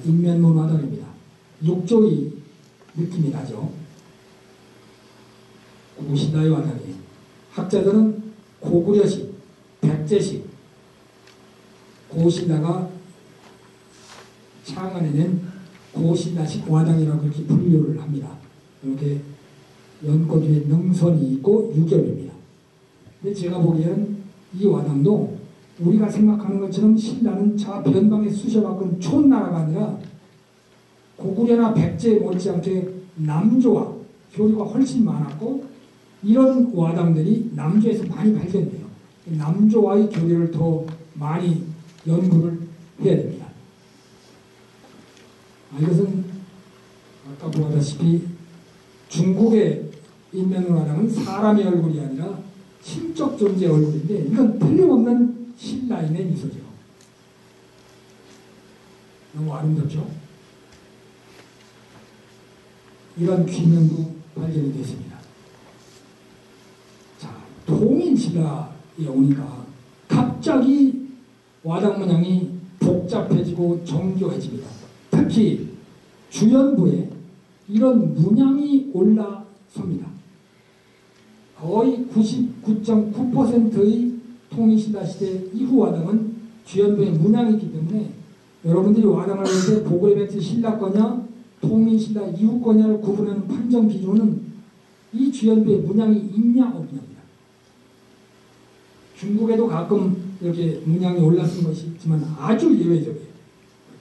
[SPEAKER 1] 인면문 화당입니다. 육조의 느낌이 나죠. 고신라의 화당이에요. 학자들은 고구려식, 백제식, 고신라가 창안해낸 고신라식 화당이라고 그렇게 분류를 합니다. 이렇게 연꽃 위에 능선이 있고 유겹입니다. 근데 제가 보기에는 이 화당도 우리가 생각하는 것처럼 신라는 변방에 쑤셔박은 촌나라가 아니라 고구려나 백제 못지않게 남조와 교류가 훨씬 많았고, 이런 와당들이 남조에서 많이 발견돼요. 남조와의 교류를 더 많이 연구를 해야 됩니다. 이것은 아까 보다시피 중국의 인면화당은 사람의 얼굴이 아니라 신적 존재의 얼굴인데, 이건 틀림없는 신라인의 미소죠. 너무 아름답죠? 이런 귀명도 발견이 됐습니다. 자, 통인신라에 오니까 갑자기 와당 문양이 복잡해지고 정교해집니다. 특히 주연부에 이런 문양이 올라섭니다. 거의 99.9%의 통일신라 시대 이후 와당은 주연부에 문양이 있기 때문에 여러분들이 와당을 볼 때 보고의 백제 신라 거냐 통일신라 이후 거냐를 구분하는 판정 기준은 이 주연부에 문양이 있냐 없냐입니다. 중국에도 가끔 이렇게 문양이 올라선 것이 있지만 아주 예외적이에요.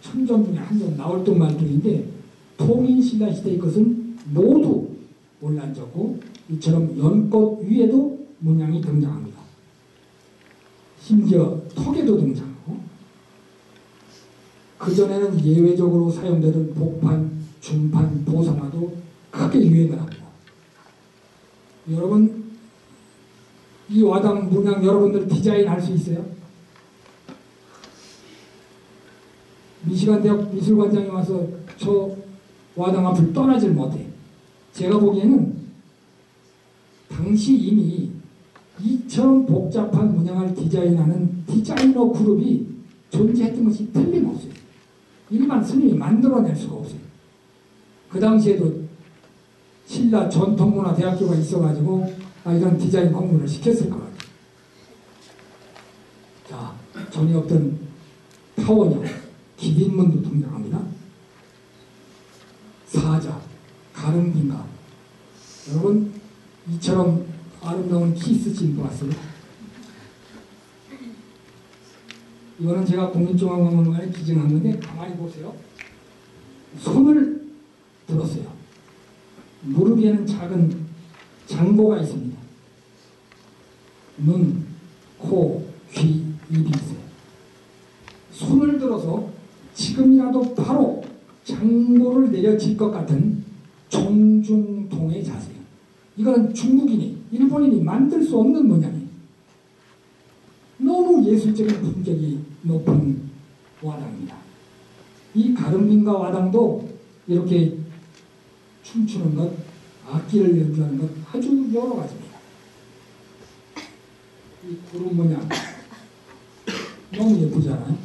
[SPEAKER 1] 천전 중에 한 점 나올 듯 말 듯인데, 통일신라 시대의 것은 모두 올라앉았고 이처럼 연꽃 위에도 문양이 등장합니다. 심지어 턱에도 등장하고, 그전에는 예외적으로 사용되던 복판, 중판, 보상화도 크게 유행을 합니다. 여러분 이 와당 문양 여러분들 디자인 할 수 있어요? 미시간 대학 미술관장이 와서 저 와당 앞을 떠나질 못해. 제가 보기에는 당시 이미 이처럼 복잡한 문양을 디자인하는 디자이너 그룹이 존재했던 것이 틀림없어요. 일반 스님이 만들어낼 수가 없어요. 그 당시에도 신라 전통문화대학교가 있어가지고 이런 디자인 공부를 시켰을 것 같아요. 자, 전에 없던 타원형, 기린문도 등장합니다. 사자, 가릉빙가. 여러분 이처럼 아름다운 키스씬 보았어요? 이거는 제가 국립중앙박물관에 기증한 건데 가만히 보세요. 손을 들었어요. 무릎 위에는 작은 장보가 있습니다. 눈, 코, 귀, 입이 있어요. 손을 들어서 지금이라도 바로 장보를 내려칠 것 같은 종중동의 자세예요. 이거는 중국인이, 일본인이 만들 수 없는 모양이에요. 너무 예술적인 품격이 높은 와당입니다. 이 가릉빙가 와당도 이렇게 춤추는 것, 악기를 연주하는 것 아주 여러 가지입니다. 이 구름 모양 너무 예쁘잖아요.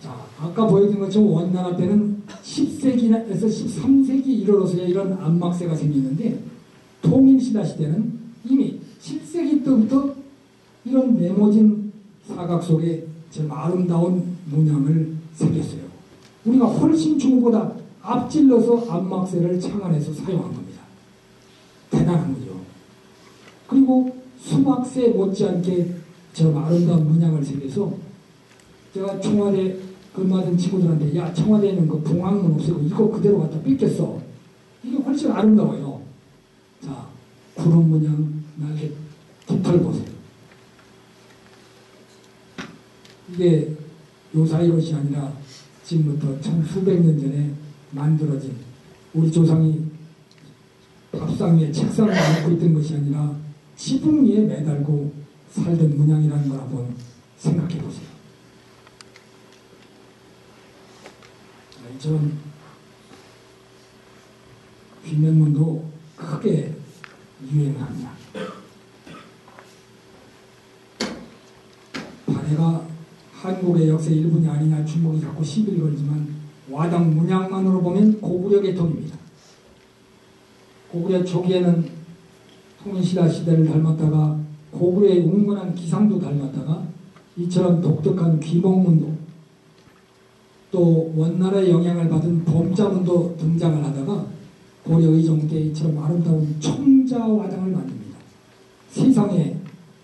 [SPEAKER 1] 자, 아까 보여준 것처럼 원나라 때는 10세기에서 13세기 이르러서야 이런 안막새가 생기는데, 통일신라 시대는 이미 7세기 때부터 이런 네모진 사각 속에 참 아름다운 문양을 새겼어요. 우리가 훨씬 중국보다 앞질러서 안막새를 창안해서 사용한 겁니다. 대단한 거죠. 그리고 수막새 못지않게 저 아름다운 문양을 새겨서, 제가 청와대 근무하던 친구들한테 야, 청와대에는 그 봉황문 없애고 이거 그대로 갖다 뺏겼어. 이게 훨씬 아름다워요. 자, 구름 문양 날개 깃털 보세요. 이게 요사이 것이 아니라 지금부터 천수백 년 전에 만들어진 우리 조상이 밥상 위에 책상을 안고 있던 것이 아니라 지붕 위에 매달고 살던 문양이라는 걸 한번 생각해 보세요. 이전 귀면문도 크게 유행합니다. 발해가 한국의 역사의 일부이 아니냐 중국이 자꾸 시비를 걸지만 와당 문양만으로 보면 고구려 계통입니다. 고구려 초기에는 통일신라 시대를 닮았다가 고구려의 웅건한 기상도 닮았다가 이처럼 독특한 귀목문도 또 원나라의 영향을 받은 범자문도 등장을 하다가 고려 의종 때 이처럼 아름다운 청자화당을 만듭니다. 세상에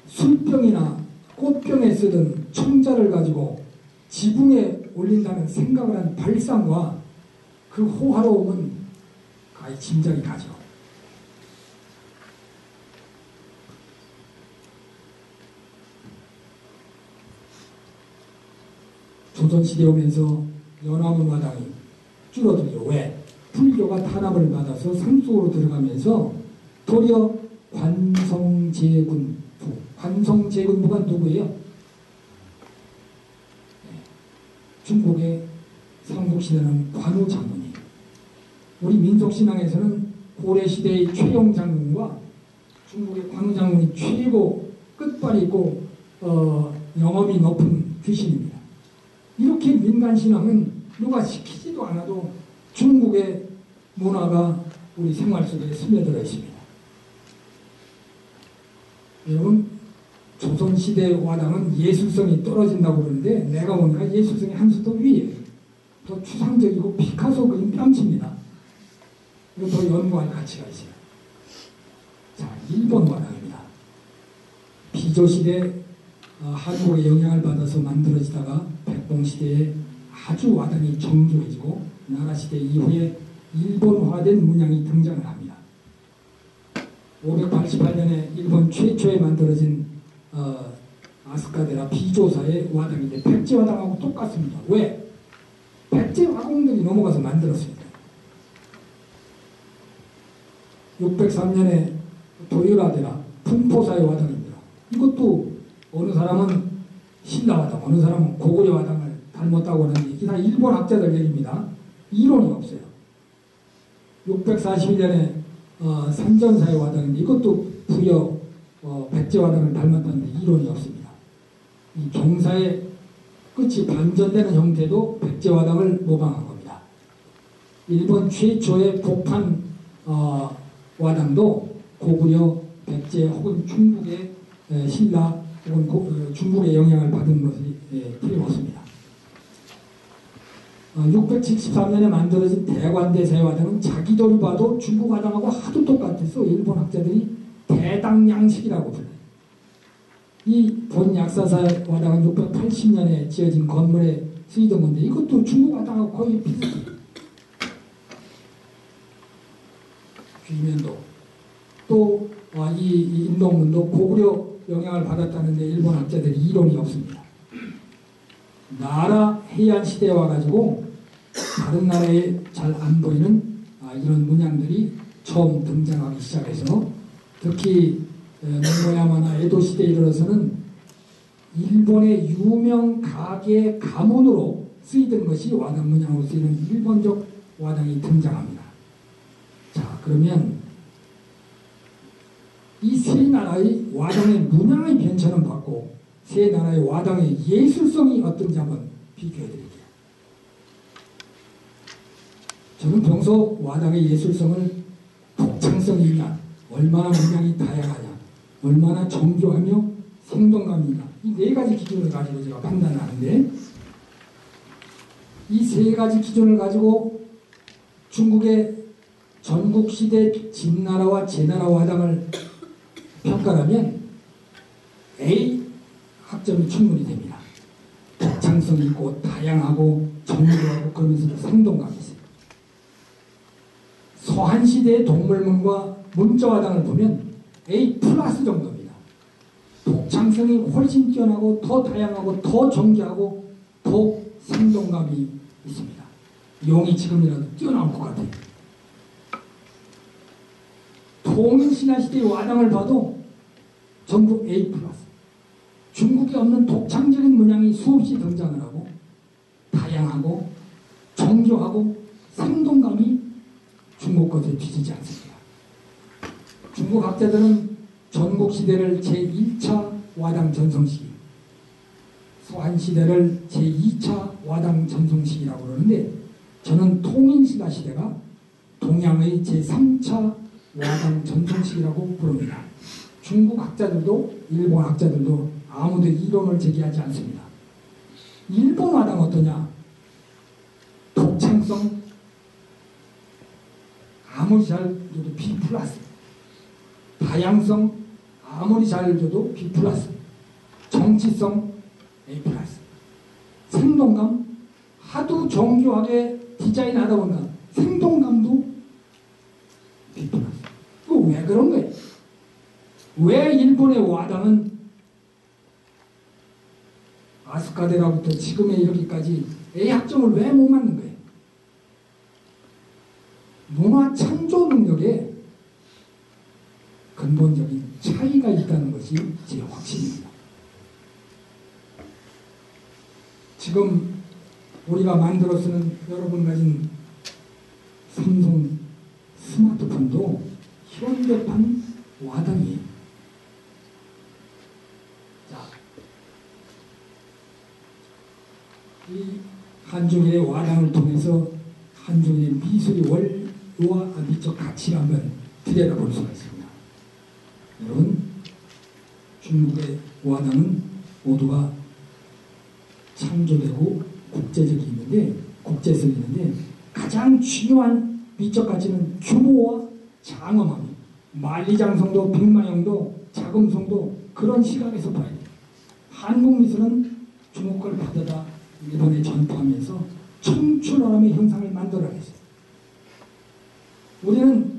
[SPEAKER 1] 술병이나 꽃병에 쓰던 청자를 가지고 지붕에 올린다는 생각을 한 발상과 그 호화로움은 가히 짐작이 가죠. 조선시대 오면서 연화문 화당이 줄어들죠. 왜? 불교가 탄압을 받아서 상속으로 들어가면서 도리어 관성제군부, 관성제군부가 누구예요? 중국의 삼국시대는 관우 장군이에요. 우리 민속신앙에서는 고려시대의 최용 장군과 중국의 관우 장군이 최고 끝발이 있고 영험이 높은 귀신입니다. 이렇게 민간신앙은 누가 시키지도 않아도 중국의 문화가 우리 생활 속에 스며들어 있습니다. 여러분, 조선시대 화당은 예술성이 떨어진다고 그러는데 내가 보니까 예술성이 한 수 더 위에 더 추상적이고 피카소 그림 뺨칩니다. 이거 더 연구할 가치가 있어요. 자, 일본 화당입니다. 비조시대 한국의 영향을 받아서 만들어지다가 백봉시대에 아주 화당이 정교해지고 나라시대 이후에 일본화된 문양이 등장을 합니다. 588년에 일본 최초에 만들어진 아스카데라 비조사의 화당인데 백제화당하고 똑같습니다. 왜? 백제 화공들이 넘어가서 만들었습니다. 603년에 도유라데라 풍포사의 화당입니다. 이것도 어느 사람은 신라화당, 어느 사람은 고구려 화당을 닮았다고 하는데 이게 다 일본 학자들 얘기입니다. 이론이 없어요. 641년에 산전사의 화당인데 이것도 부여 백제 화당을 닮았다는데 이론이 없습니다. 이 경사의 끝이 반전되는 형태도 백제 화당을 모방한 겁니다. 일본 최초의 복판 화당도 고구려, 백제 혹은 중국의 신라 혹은 중국의 영향을 받은 것이 틀림없습니다. 673년에 만들어진 대관대사의 화당은 자기들이 봐도 중국 화당하고 하도 똑같아서 일본 학자들이 대당양식이라고 불러요. 이 본 약사사의 화당은 680년에 지어진 건물에 쓰이던 건데 이것도 중국 화당하고 거의 비슷해요. 귀면도 또 이 인동문도 고구려 영향을 받았다는데 일본 학자들이 이론이 없습니다. 나라 해안 시대에 와가지고 다른 나라에 잘 안 보이는 이런 문양들이 처음 등장하기 시작해서 특히 노모야마나 에도 시대에 이르러서는 일본의 유명 가게 가문으로 쓰이던 것이 와당 문양으로 쓰이는 일본적 와당이 등장합니다. 자, 그러면 이 세 나라의 와당의 문양의 변천은 받고 세 나라의 와당의 예술성이 어떤지 한번 비교해 드릴게요. 저는 평소 와당의 예술성을 독창성이 있냐, 얼마나 문양이 다양하냐, 얼마나 정교하며 생동감이 있냐 이 네 가지 기준을 가지고 제가 판단을 하는데 이 세 가지 기준을 가지고 중국의 전국시대 진나라와 제나라 와당을 평가하면 A 학점이 충분히 됩니다. 독창성이 있고 다양하고 정교하고 그러면서도 생동감이 있어요. 서한시대의 동물문과 문자화당을 보면 A 플러스 정도입니다. 독창성이 훨씬 뛰어나고 더 다양하고 더 정교하고 더 생동감이 있습니다. 용이 지금이라도 뛰어나올 것 같아요. 통일신라시대의 와당을 봐도 전부 A+. 중국에 없는 독창적인 문양이 수없이 등장을 하고 다양하고 정교하고 생동감이 중국 것에 뒤지지 않습니다. 중국 학자들은 전국시대를 제1차 와당 전성시기, 소한시대를 제2차 와당 전성시기라고 그러는데 저는 통일신라 시대가 동양의 제3차 와당 전성시기라고 부릅니다. 중국 학자들도 일본 학자들도 아무도 이론을 제기하지 않습니다. 일본 와당 어떠냐? 독창성 아무리 잘 줘도 B+, 다양성 아무리 잘 줘도 B+, 정치성 A+, 생동감 하도 정교하게 디자인하다 보니까 생동감도 B+. 이거 왜 그런 거예요? 왜 일본의 와당은 아스카데라부터 지금에 이르기까지 A 학점을 왜 못 맞는 거예요? 문화 창조 능력에 근본적인 차이가 있다는 것이 제 확신입니다. 지금 우리가 만들어 쓰는 여러분 가진 삼성 스마트폰도 현대판 와당이에요. 자, 이 한중일의 와당을 통해서 한중일의 미술의 원료와 미적 가치를 한번 들여다볼 수가 있습니다. 여러분, 중국의 와당은 모두가 창조되고 국제성이 있는데 가장 중요한 미적 가치는 규모와 장엄함이, 만리장성도 백마영도 자금성도 그런 시각에서 봐야 돼요. 한국 미술은 중국 걸 받아다 일본에 전파하면서 청출어람의 형상을 만들어냈어요. 우리는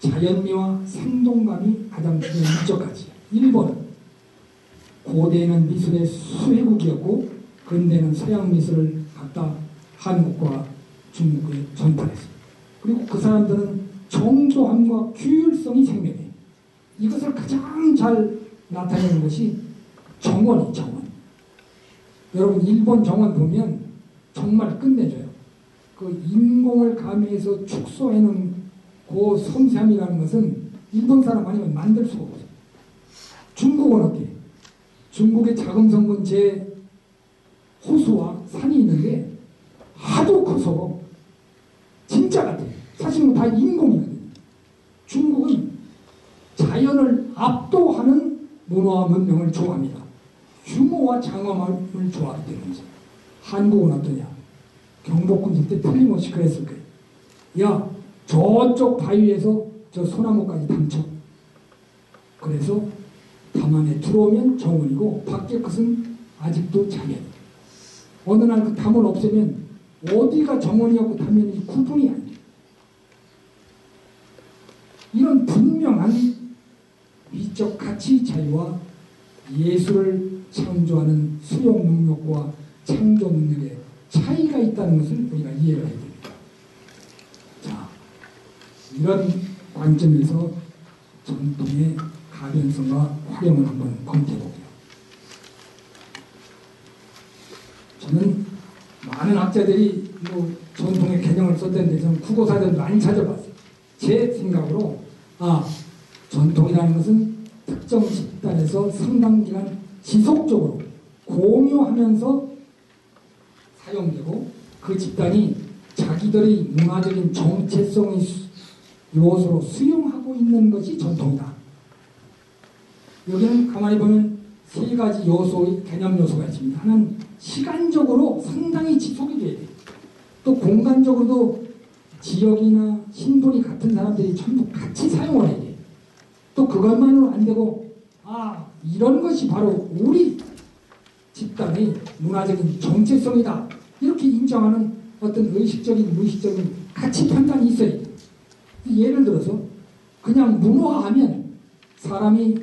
[SPEAKER 1] 자연미와 생동감이 가장 중요한 미적 가치예요. 일본은 고대에는 미술의 수혜국이었고 근대는 서양 미술을 갖다 한국과 중국에 전파했습니다. 그리고 그 사람들은 정교함과 규율성이 생명이에요. 이것을 가장 잘 나타내는 것이 정원이에요. 정원. 여러분 일본 정원 보면 정말 끝내줘요. 그 인공을 가미해서 축소해놓은 그 섬세함이라는 것은 일본 사람 아니면 만들 수가 없어요. 중국은 어때요? 중국의 자금성 근처에 호수와 산이 있는데 하도 커서 진짜 같아요. 사실은 다 인공이거든요. 중국은 자연을 압도하는 문화와 문명을 좋아합니다. 규모와 장엄함을 좋아하기 때문이죠. 한국은 어떠냐? 경복궁 질 때 틀림없이 그랬을 거예요. 야, 저쪽 바위에서 저 소나무까지 담쳐. 그래서 담 안에 들어오면 정원이고 밖에 것은 아직도 자연이에요. 어느 날 그 담을 없애면 어디가 정원이었고 담연이 구분이 안 돼요. 이런 분명한 미적 가치 차이와 예술을 창조하는 수용 능력과 창조 능력에 차이가 있다는 것을 우리가 이해를 해야 됩니다. 자, 이런 관점에서 전통의 가변성과 활용을 한번 검토해 볼게요. 저는 많은 학자들이 전통의 개념을 썼는데 저는 국어사전을 많이 찾아봤어요. 제 생각으로 전통이라는 것은 특정 집단에서 상당 기간 지속적으로 공유하면서 사용되고 그 집단이 자기들의 문화적인 정체성의 요소로 수용하고 있는 것이 전통이다. 여기는 가만히 보면 세 가지 요소의 개념 요소가 있습니다. 하나는 시간적으로 상당히 지속이 돼야 돼요. 또 공간적으로도 지역이나 신분이 같은 사람들이 전부 같이 사용을 해야 돼요. 또 그것만으로 안 되고 이런 것이 바로 우리 집단의 문화적인 정체성이다. 이렇게 인정하는 어떤 의식적인 무의식적인 가치 판단이 있어야 돼요. 예를 들어서 그냥 문화하면 사람이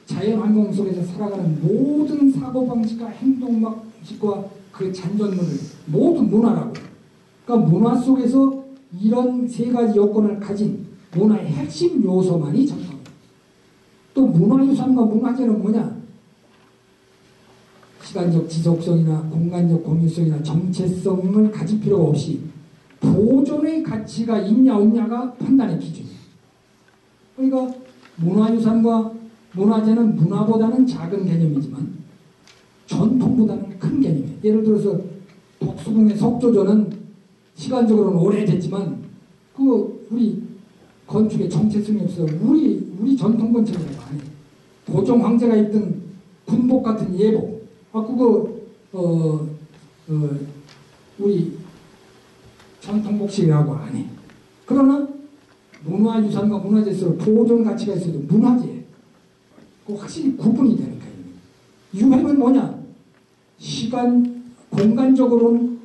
[SPEAKER 1] 자연 환경 속에서 살아가는 모든 사고방식과 행동방식과 그 잔존물을 모두 문화라고. 그러니까 문화 속에서 이런 세 가지 요건을 가진 문화의 핵심 요소만이 전통입니다. 또 문화유산과 문화재는 뭐냐? 시간적 지속성이나 공간적 공유성이나 정체성을 가질 필요가 없이 보존의 가치가 있냐 없냐가 판단의 기준이에요. 그러니까 문화유산과 문화재는 문화보다는 작은 개념이지만 전통보다는 큰 개념이에요. 예를 들어서 독수궁의 석조전은 시간적으로는 오래됐지만 그 우리 건축의 정체성이 없어요. 우리 전통 건축이라고 안 해요. 고종 황제가 입던 군복 같은 예복, 우리 전통복식이라고 안 해. 그러나 문화유산과 문화재에서 보존 가치가 있어도 문화재, 그 확실히 구분이 되니까요. 유행은 뭐냐? 시간적으로는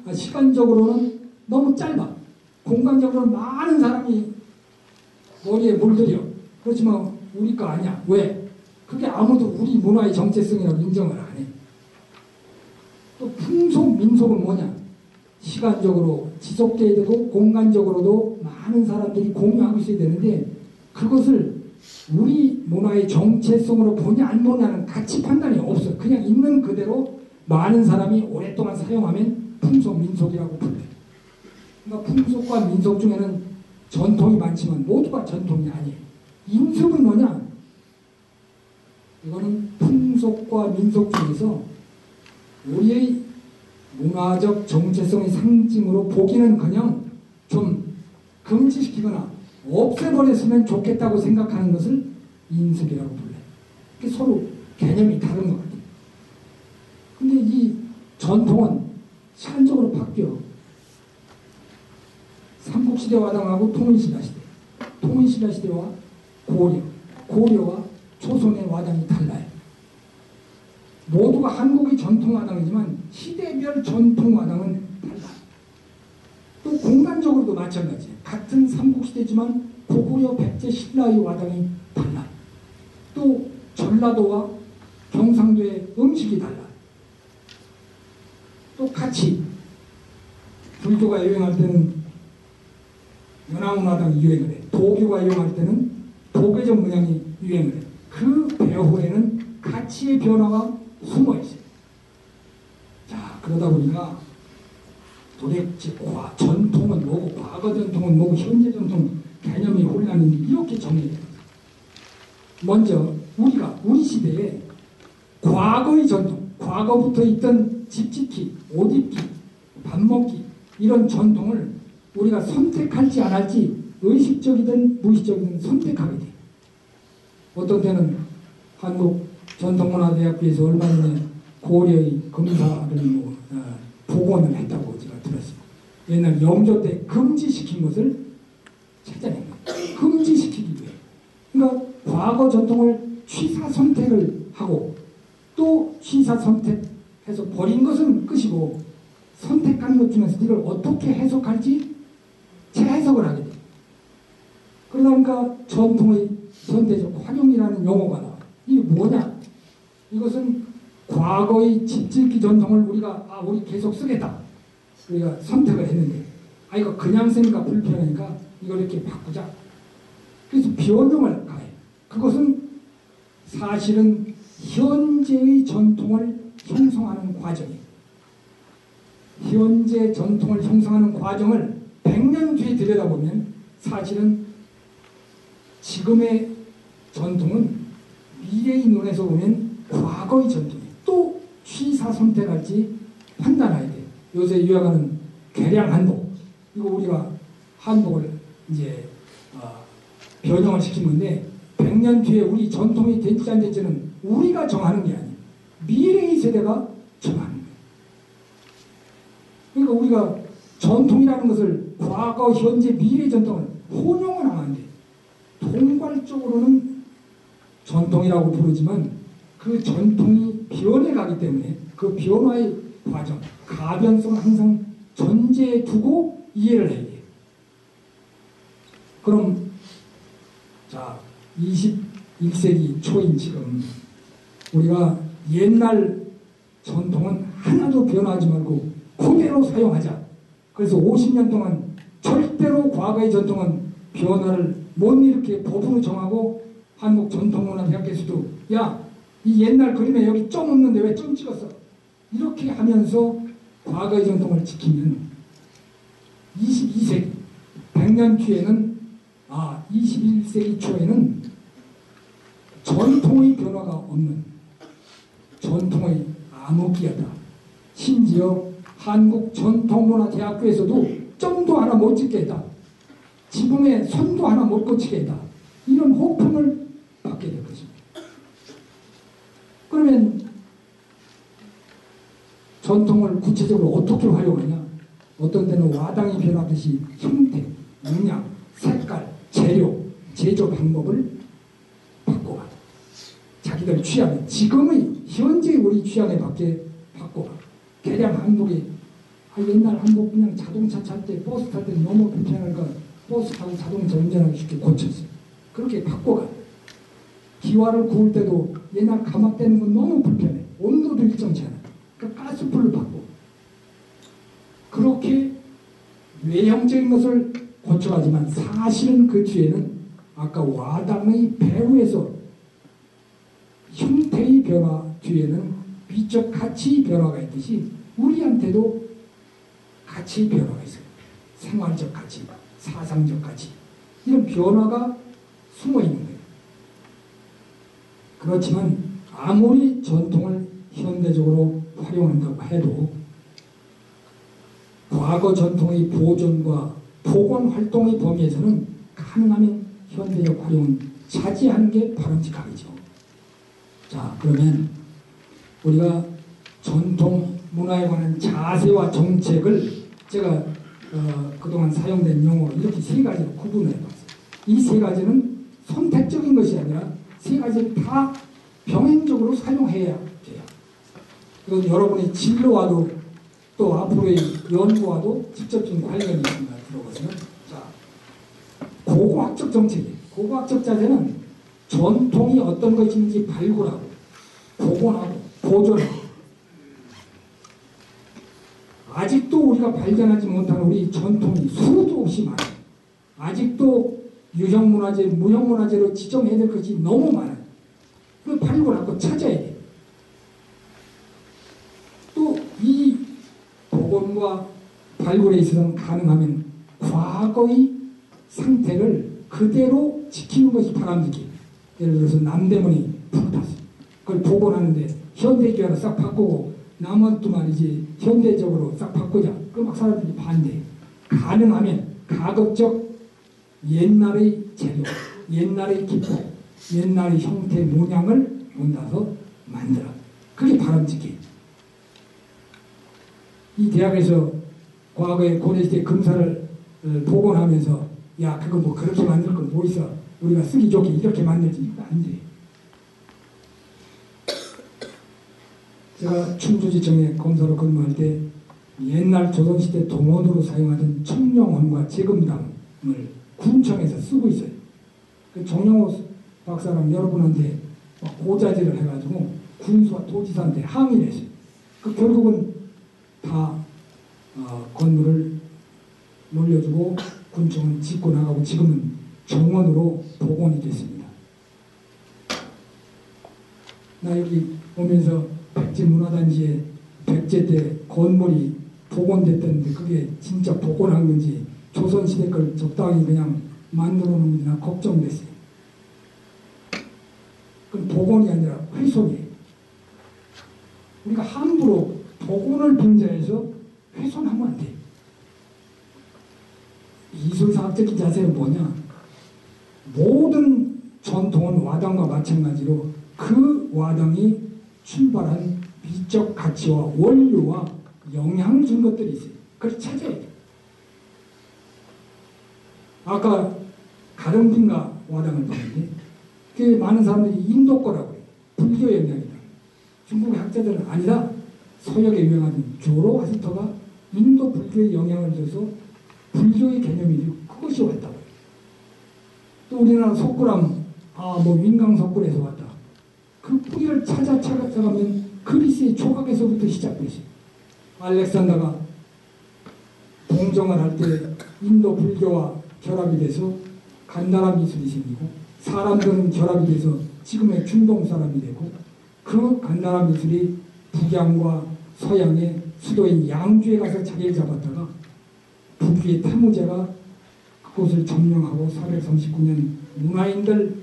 [SPEAKER 1] 너무 짧아. 공간적으로는 많은 사람이 머리에 물들여. 그렇지만 우리 거 아니야. 왜? 그게 아무도 우리 문화의 정체성이라고 인정을 안 해. 또 풍속, 민속은 뭐냐? 시간적으로 지속돼야 되고 공간적으로도 많은 사람들이 공유하고 있어야 되는데 그것을 우리 문화의 정체성으로 보냐 안 보냐는 가치 판단이 없어. 그냥 있는 그대로 많은 사람이 오랫동안 사용하면 풍속, 민속이라고 불러요. 그러니까 풍속과 민속 중에는 전통이 많지만 모두가 전통이 아니에요. 인습은 뭐냐? 이거는 풍속과 민속 중에서 우리의 문화적 정체성의 상징으로 보기는커녕 좀 금지시키거나 없애버렸으면 좋겠다고 생각하는 것을 인습이라고 불러요. 서로 개념이 다른 것 같아요. 근데 이 전통은 시간적으로 바뀌어. 삼국시대 와당하고 통일신라 시대, 통일신라 시대와 고려와 조선의 와당이 달라요. 모두가 한국의 전통 와당이지만 시대별 전통 와당은 달라. 또 공간적으로도 마찬가지예요. 같은 삼국시대지만 고구려, 백제, 신라의 와당이 달라. 또 전라도와 경상도의 음식이 달라. 또 같이 불교가 유행할 때는 연암문화당이 유행을 해. 도교가 유행할 때는 도교적 문양이 유행을 해. 그 배후에는 가치의 변화가 숨어 있어요. 자, 그러다 보니까 도대체 전통은 뭐고 과거 전통은 뭐고 현재 전통 개념이 혼란이 이렇게 정리돼요. 먼저 우리 시대에 과거의 전통, 과거부터 있던 집 짓기, 옷 입기, 밥 먹기 이런 전통을 우리가 선택할지 안 할지 의식적이든 무의식적이든 선택하게 돼요. 어떤 때는 한국전통문화대학교에서 얼마 전에 고려의 검사를 복원을 했다고 제가 들었어요. 옛날 영조 때 금지시킨 것을 찾아낸 거예요. 금지시키기 위해. 그러니까 과거 전통을 취사 선택을 하고 또 취사 선택해서 버린 것은 끝이고 선택한 것 중에서 이걸 어떻게 해석할지 재해석을 하게 돼요. 그러다 보니까 전통의 현대적 활용이라는 용어가 나와요. 이게 뭐냐? 이것은 과거의 집짓기 전통을 우리 계속 쓰겠다. 우리가 선택을 했는데 이거 그냥 쓰니까 불편하니까 이걸 이렇게 바꾸자. 그래서 변형을 가해. 그것은 사실은 현재의 전통을 형성하는 과정이에요. 현재 전통을 형성하는 과정을 100년 뒤에 들여다보면 사실은 지금의 전통은 미래의 눈에서 보면 과거의 전통이에요. 또 취사 선택할지 판단해야 돼요. 요새 유행하는 개량 한복, 이거 우리가 한복을 이제 변형을 시킨 건데 100년 뒤에 우리 전통이 될지 안 될지는 우리가 정하는 게 아니에요. 미래의 세대가 정하는 거예요. 그러니까 우리가 전통이라는 것을 과거, 현재, 미래 전통을 혼용을 하면 안 돼요. 통괄적으로는 전통이라고 부르지만 그 전통이 변해가기 때문에 그 변화의 과정, 가변성을 항상 전제에 두고 이해를 해야 돼요. 그럼 자, 21세기 초인 지금 우리가 옛날 전통은 하나도 변하지 말고 그대로 사용하자. 그래서 50년 동안 절대로 과거의 전통은 변화를 못 일으켜 법으로 정하고 한국전통문화대학교에서도 야, 이 옛날 그림에 여기 점 없는데 왜 점 찍었어? 이렇게 하면서 과거의 전통을 지키면 22세기 100년 뒤에는 21세기 초에는 전통의 변화가 없는 전통의 암흑기였다. 심지어 한국전통문화대학교에서도 점도 하나 못 찍게 했다. 지붕에 선도 하나 못 꽂히게 했다. 이런 호평을 받게 될 것입니다. 그러면 전통을 구체적으로 어떻게 활용하냐? 어떤 때는 와당이 변하듯이 형태, 문양, 색깔, 재료, 제조 방법을 바꿔가. 자기들 취향에, 지금의 현재 우리 취향에 맞게 바꿔가. 개량 한복이 옛날 한복 그냥 자동차 탈 때 버스 탈 때 너무 불편하니까 버스 타고 자동차 운전하기 쉽게 고쳤어요. 그렇게 바꿔가. 기와를 구울 때도 옛날 가막 되는 건 너무 불편해. 온도도 일정치 않아. 그러니까 가스불로 바꿔. 그렇게 외형적인 것을 고쳐가지만 사실은 그 뒤에는 아까 와당의 배후에서 형태의 변화 뒤에는 미적 가치의 변화가 있듯이 우리한테도 가치의 변화가 있어요. 생활적 가치, 사상적 가치 이런 변화가 숨어 있는 거예요. 그렇지만 아무리 전통을 현대적으로 활용한다고 해도 과거 전통의 보존과 복원 활동의 범위에서는 가능하면 현대적 활용은 자제하는 게 바람직하겠죠. 자, 그러면 우리가 전통 문화에 관한 자세와 정책을 제가 그동안 사용된 용어로 이렇게 세 가지로 구분을 해봤어요. 이 세 가지는 선택적인 것이 아니라 세 가지를 다 병행적으로 사용해야 돼요. 이건 여러분의 진로와도 또 앞으로의 연구와도 직접적인 관련이 있습니다. 들어보세요. 자, 고고학적 정책이에요. 고고학적 자세는 전통이 어떤 것인지 발굴하고 복원하고 보존하고 아직도 우리가 발견하지 못한 우리 전통이 수도 없이 많아요. 아직도 유형문화재, 무형문화재로 지정해야 될 것이 너무 많아요. 그걸 발굴하고 찾아야 돼요. 또 이 복원과 발굴에 있어서는 가능하면 과거의 상태를 그대로 지키는 것이 바람직해요. 예를 들어서 남대문이 불탔어요. 그걸 복원하는데 현대기와로 싹 바꾸고 남원도 말이지 현대적으로 싹 바꾸자. 그 막 사람들이 반대. 가능하면 가급적 옛날의 재료, 옛날의 기법, 옛날의 형태, 모양을 본다서 만들어. 그게 바람직해. 이 대학에서 과거에 고려시대 금사를 복원하면서 야 그거 뭐 그렇게 만들 건 뭐 있어. 우리가 쓰기 좋게 이렇게 만들지. 이거 안 돼. 제가 충주지청에 검사로 근무할 때 옛날 조선시대 동원으로 사용하던 청룡원과 재금당을 군청에서 쓰고 있어요. 그 정영호 박사랑 여러분한테 고자질을 해가지고 군수와 도지사한테 항의를 했어요. 그 결국은 다 건물을 물려주고 군청은 짓고 나가고 지금은 정원으로 복원이 됐습니다. 나 여기 오면서 백제문화단지에 백제 때 건물이 복원됐다는데 그게 진짜 복원한 건지 조선시대 걸 적당히 그냥 만들어 놓은 건지 나 걱정됐어요. 그건 복원이 아니라 훼손이에요. 우리가 함부로 복원을 빙자해서 훼손하면 안 돼요. 이술사학적인 자세는 뭐냐? 모든 전통은 와당과 마찬가지로 그 와당이 출발한 미적 가치와 원료와 영향을 준 것들이 있어요. 그걸 찾아야 돼요. 아까 가릉빈가 와당을 봤는데 그 많은 사람들이 인도 거라고 해요. 불교 영향이다. 중국의 학자들은 아니다. 서역에 유행하던 조로아스터가 인도 불교에 영향을 줘서 불교의 개념이 그것이 왔다고 해요. 또 우리나라 석굴암 뭐 윈강 석굴에서 왔다. 그 뿌리를 찾아가면 그리스의 조각에서부터 시작되지. 알렉산더가 동정을 할 때 인도 불교와 결합이 돼서 간다라 미술이 생기고, 사람들은 결합이 돼서 지금의 중동 사람이 되고, 그 간다라 미술이 북양과 서양의 수도인 양주에 가서 자리를 잡았다가 북유의 태무제가 그곳을 점령하고 439년 문화인들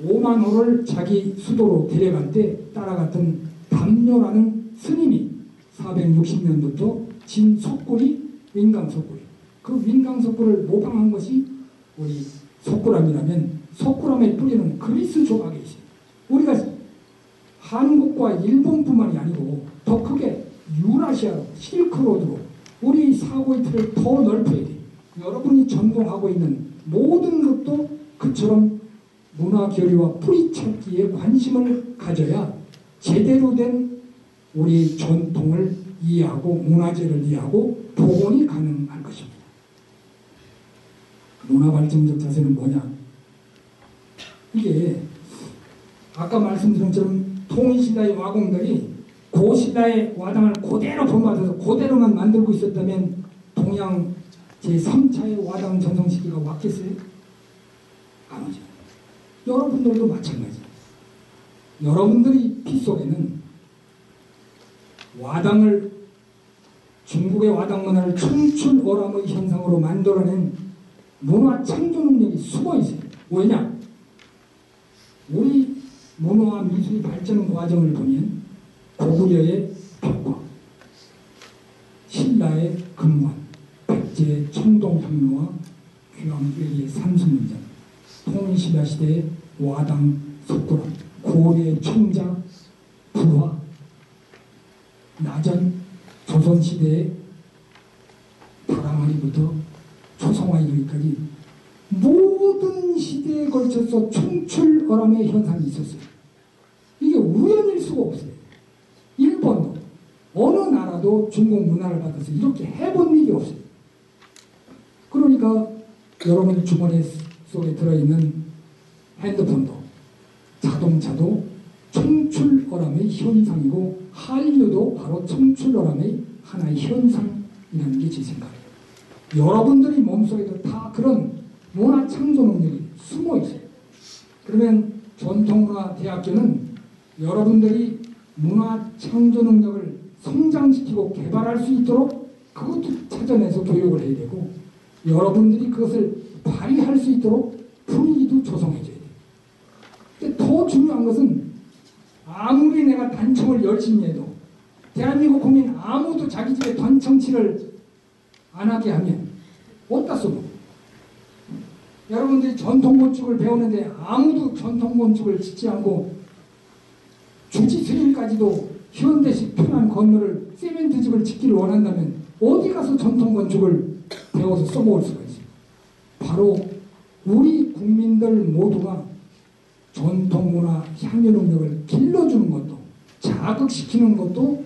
[SPEAKER 1] 5만 호를 자기 수도로 데려갈 때 따라갔던 담요라는 스님이 460년부터 진 속굴이 윈강 속굴, 그 윈강 속굴을 모방한 것이 우리 속굴암이라면, 속굴암의 뿌리는 그리스 조각에 있어요. 우리가 한국과 일본뿐만이 아니고 더 크게 유라시아로, 실크로드로 우리 사고의 틀을 더 넓혀야 돼요. 여러분이 전공하고 있는 모든 것도 그처럼 문화 교류와 뿌리 찾기에 관심을 가져야 제대로 된 우리 전통을 이해하고 문화재를 이해하고 복원이 가능할 것입니다. 문화발전적 자세는 뭐냐? 이게 아까 말씀드린 것처럼 통일신라의 와공들이 고신라의 와당을 그대로 본받아서 그대로만 만들고 있었다면 동양 제3차의 와당 전성시기가 왔겠어요? 안 오죠. 여러분들도 마찬가지예요. 여러분들의 피 속에는 와당을, 중국의 와당 문화를 춤출어람의 현상으로 만들어낸 문화 창조 능력이 숨어 있어요. 왜냐? 우리 문화와 미술의 발전 과정을 보면 고구려의 벽화, 신라의 금관, 백제의 청동향로와 귀왕괴리의 삼수문장, 통일신라 시대의 와당 속구람, 고려의 청자, 불화, 나전, 조선시대의 다랑아리부터 초성화 이르기까지 모든 시대에 걸쳐서 총출어람의 현상이 있었어요. 이게 우연일 수가 없어요. 일본도 어느 나라도 중국 문화를 받아서 이렇게 해본 일이 없어요. 그러니까 여러분 주머니 속에 들어있는 핸드폰도, 자동차도 총출어람의 현상이고, 한류도 바로 총출어람의 하나의 현상이라는 게 제 생각이에요. 여러분들이 몸속에도 다 그런 문화 창조 능력이 숨어 있어요. 그러면 전통문화대학교는 여러분들이 문화 창조 능력을 성장시키고 개발할 수 있도록 그것도 찾아내서 교육을 해야 되고, 여러분들이 그것을 발휘할 수 있도록 분위기도 조성해줘야 돼요. 근데 더 중요한 것은 아무리 내가 단청을 열심히 해도 대한민국 국민 아무도 자기 집에 단청치를 안 하게 하면 어디다 쓰고, 여러분들이 전통건축을 배우는데 아무도 전통건축을 짓지 않고 주지 스님까지도 현대식 편한 건물을 세멘트 집을 짓기를 원한다면 어디 가서 전통건축을 배워서 써먹을 수가 있어요. 바로 우리 국민들 모두가 전통문화 향유 능력을 길러주는 것도, 자극시키는 것도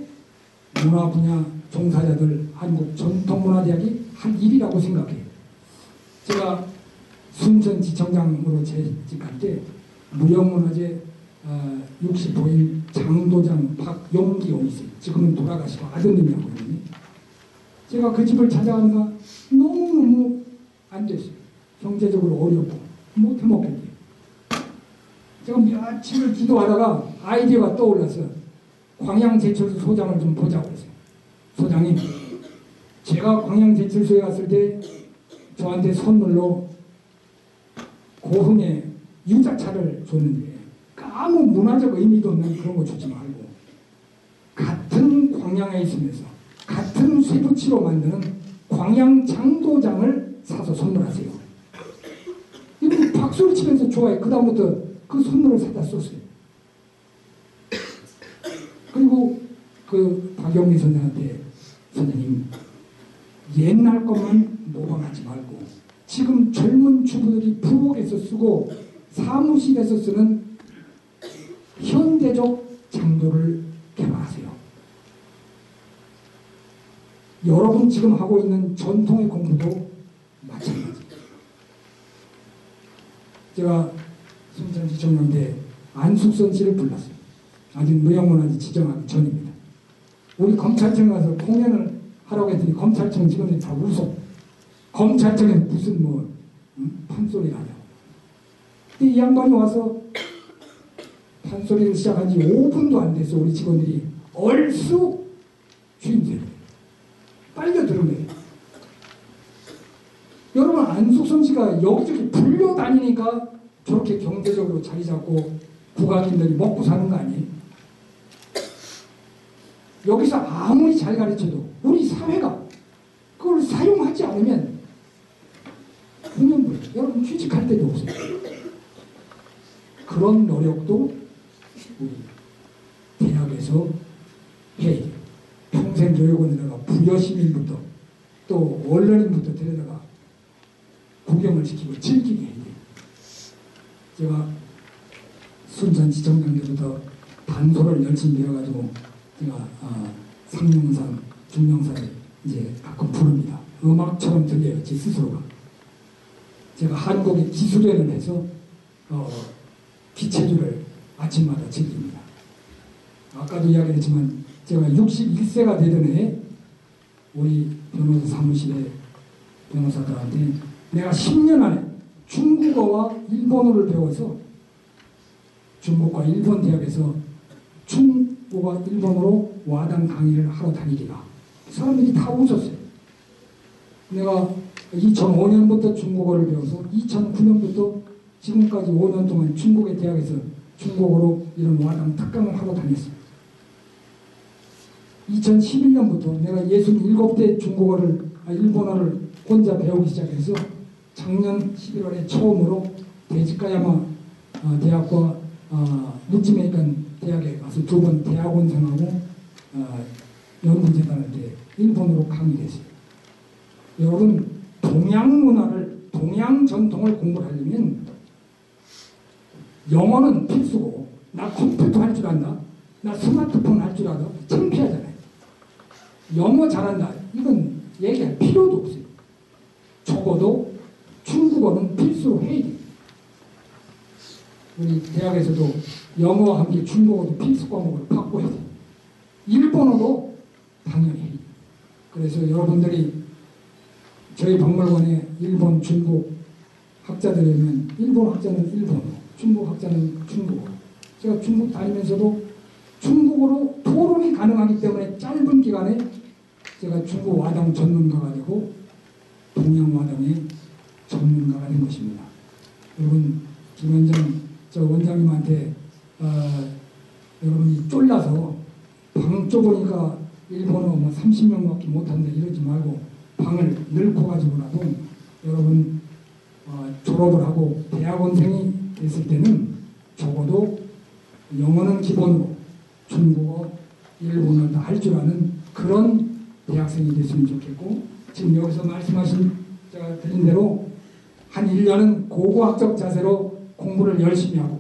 [SPEAKER 1] 문화 분야 종사자들 한국전통문화대학이 한 일이라고 생각해요. 제가 순천지청장으로 재직할 때 무형문화재 65일 장도장 박용기용이 있어요. 지금은 돌아가시고 아드님이 하고 있는데, 제가 그 집을 찾아가니까 너무너무 안 됐어요. 경제적으로 어렵고 못 해먹겠대요. 제가 며칠을 기도하다가 아이디어가 떠올라서 광양제철소 소장을 좀 보자고 했어요. 소장님, 제가 광양제철소에 갔을 때 저한테 선물로 고흥의 유자차를 줬는데 아무 문화적 의미도 없는 그런 거 주지 말고 같은 광양에 있으면서 같은 쇠붙이로 만드는 광양장도장을 사서 선물하세요. 이분이 박수를 치면서 좋아해. 그 다음부터 그 선물을 사다 썼어요. 그리고 그 박영미 선생한테, 선생님 옛날 것만 모방하지 말고 지금 젊은 주부들이 부엌에서 쓰고 사무실에서 쓰는 현대적 장도를 개발하세요. 여러분 지금 하고 있는 전통의 공부도 마찬가지예요. 제가 순천지청년대 안숙선 씨를 불렀어요. 아직 무형문화재 지정하기 전입니다. 우리 검찰청 가서 공연을 하라고 했더니 검찰청 직원들이 다 웃어. 검찰청에 무슨 판소리를 하냐고. 근데 이 양반이 와서 판소리를 시작한 지 5분도 안 돼서 우리 직원들이 얼쑤 주임새를 빨려 들어오네. 여러분, 안숙선 씨가 여기저기 불려다니니까 저렇게 경제적으로 자리 잡고 국악인들이 먹고 사는 거 아니에요? 여기서 아무리 잘 가르쳐도 우리 사회가 그걸 사용하지 않으면 공연불, 여러분 취직할 데도 없어요. 그런 노력도 우리 대학에서 해야 돼요. 평생교육원에다가 부여시민부터 또 언론인부터 데려다가 구경을 시키고 즐기게 해야 돼요. 제가 순천지청장 때부터 단소를 열심히 배워가지고 제가 상명상, 중명사를 이제 가끔 부릅니다. 음악처럼 들려요, 제 스스로가. 제가 한국의 기술연을 해서 기체주를 아침마다 즐깁니다. 아까도 이야기했지만 제가 61세가 되던 해에 우리 변호사 사무실의 변호사들한테 내가 10년 안에 중국어와 일본어를 배워서 중국과 일본 대학에서 중국어, 일본어로 와당 강의를 하러 다니리라. 사람들이 다 웃었어요. 내가 2005년부터 중국어를 배워서 2009년부터 지금까지 5년 동안 중국의 대학에서 중국어로 이런 와당 특강을 하러 다녔어요. 2011년부터 내가 67대 일본어를 혼자 배우기 시작해서 작년 11월에 처음으로 데지카야마 대학과 르치메이칸 대학에 가서 2번 대학원생하고 연구재단한테 일본어로 강의했어요. 여러분, 동양 문화를, 동양 전통을 공부하려면 영어는 필수고, 나 컴퓨터 할 줄 안다, 나 스마트폰 할 줄 알아, 창피하잖아요. 영어 잘한다, 이건 얘기할 필요도 없어요. 적어도 중국어는 필수로 해야 돼요. 우리 대학에서도 영어와 함께 중국어도 필수 과목을 확보해야 돼요. 일본어도 당연히 해야 돼요. 그래서 여러분들이 저희 박물관에 일본, 중국 학자들이 오면 일본 학자는 일본어, 중국 학자는 중국어. 제가 중국 다니면서도 중국어로 토론이 가능하기 때문에 짧은 기간에 제가 중국 와당 전문가가 되고 동양 와당의 전문가가 된 것입니다. 여러분, 김현정 저 원장님한테 여러분이 쫄라서 방 좁으니까 일본어 30명밖에 못한다 이러지 말고 방을 넓고 가지고라도 여러분 졸업을 하고 대학원생이 됐을 때는 적어도 영어는 기본으로 중국어, 일본어를 다 할 줄 아는 그런 대학생이 됐으면 좋겠고, 지금 여기서 말씀하신 제가 드린 대로 한 1년은 고고학적 자세로 공부를 열심히 하고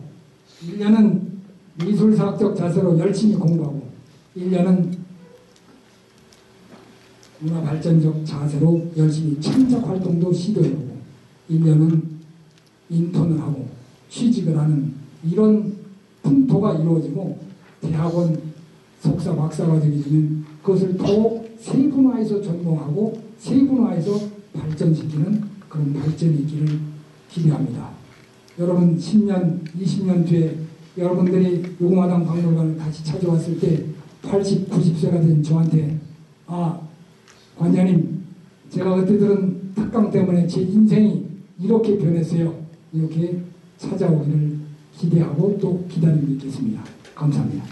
[SPEAKER 1] 1년은 미술사학적 자세로 열심히 공부하고 1년은 문화발전적 자세로 열심히 창작 활동도 시도해보고 1년은 인턴을 하고 취직을 하는 이런 풍토가 이루어지고 대학원 석사 박사가 되게 되면 그것을 더 세분화해서 전공하고 세분화해서 발전시키는 그런 발전이 있기를 기대합니다. 여러분 10년, 20년 뒤에 여러분들이 용화당 박물관을 다시 찾아왔을 때 80, 90세가 된 저한테 관장님, 제가 그때들은 특강 때문에 제 인생이 이렇게 변했어요. 이렇게 찾아오기를 기대하고 또 기다리고 있겠습니다. 감사합니다.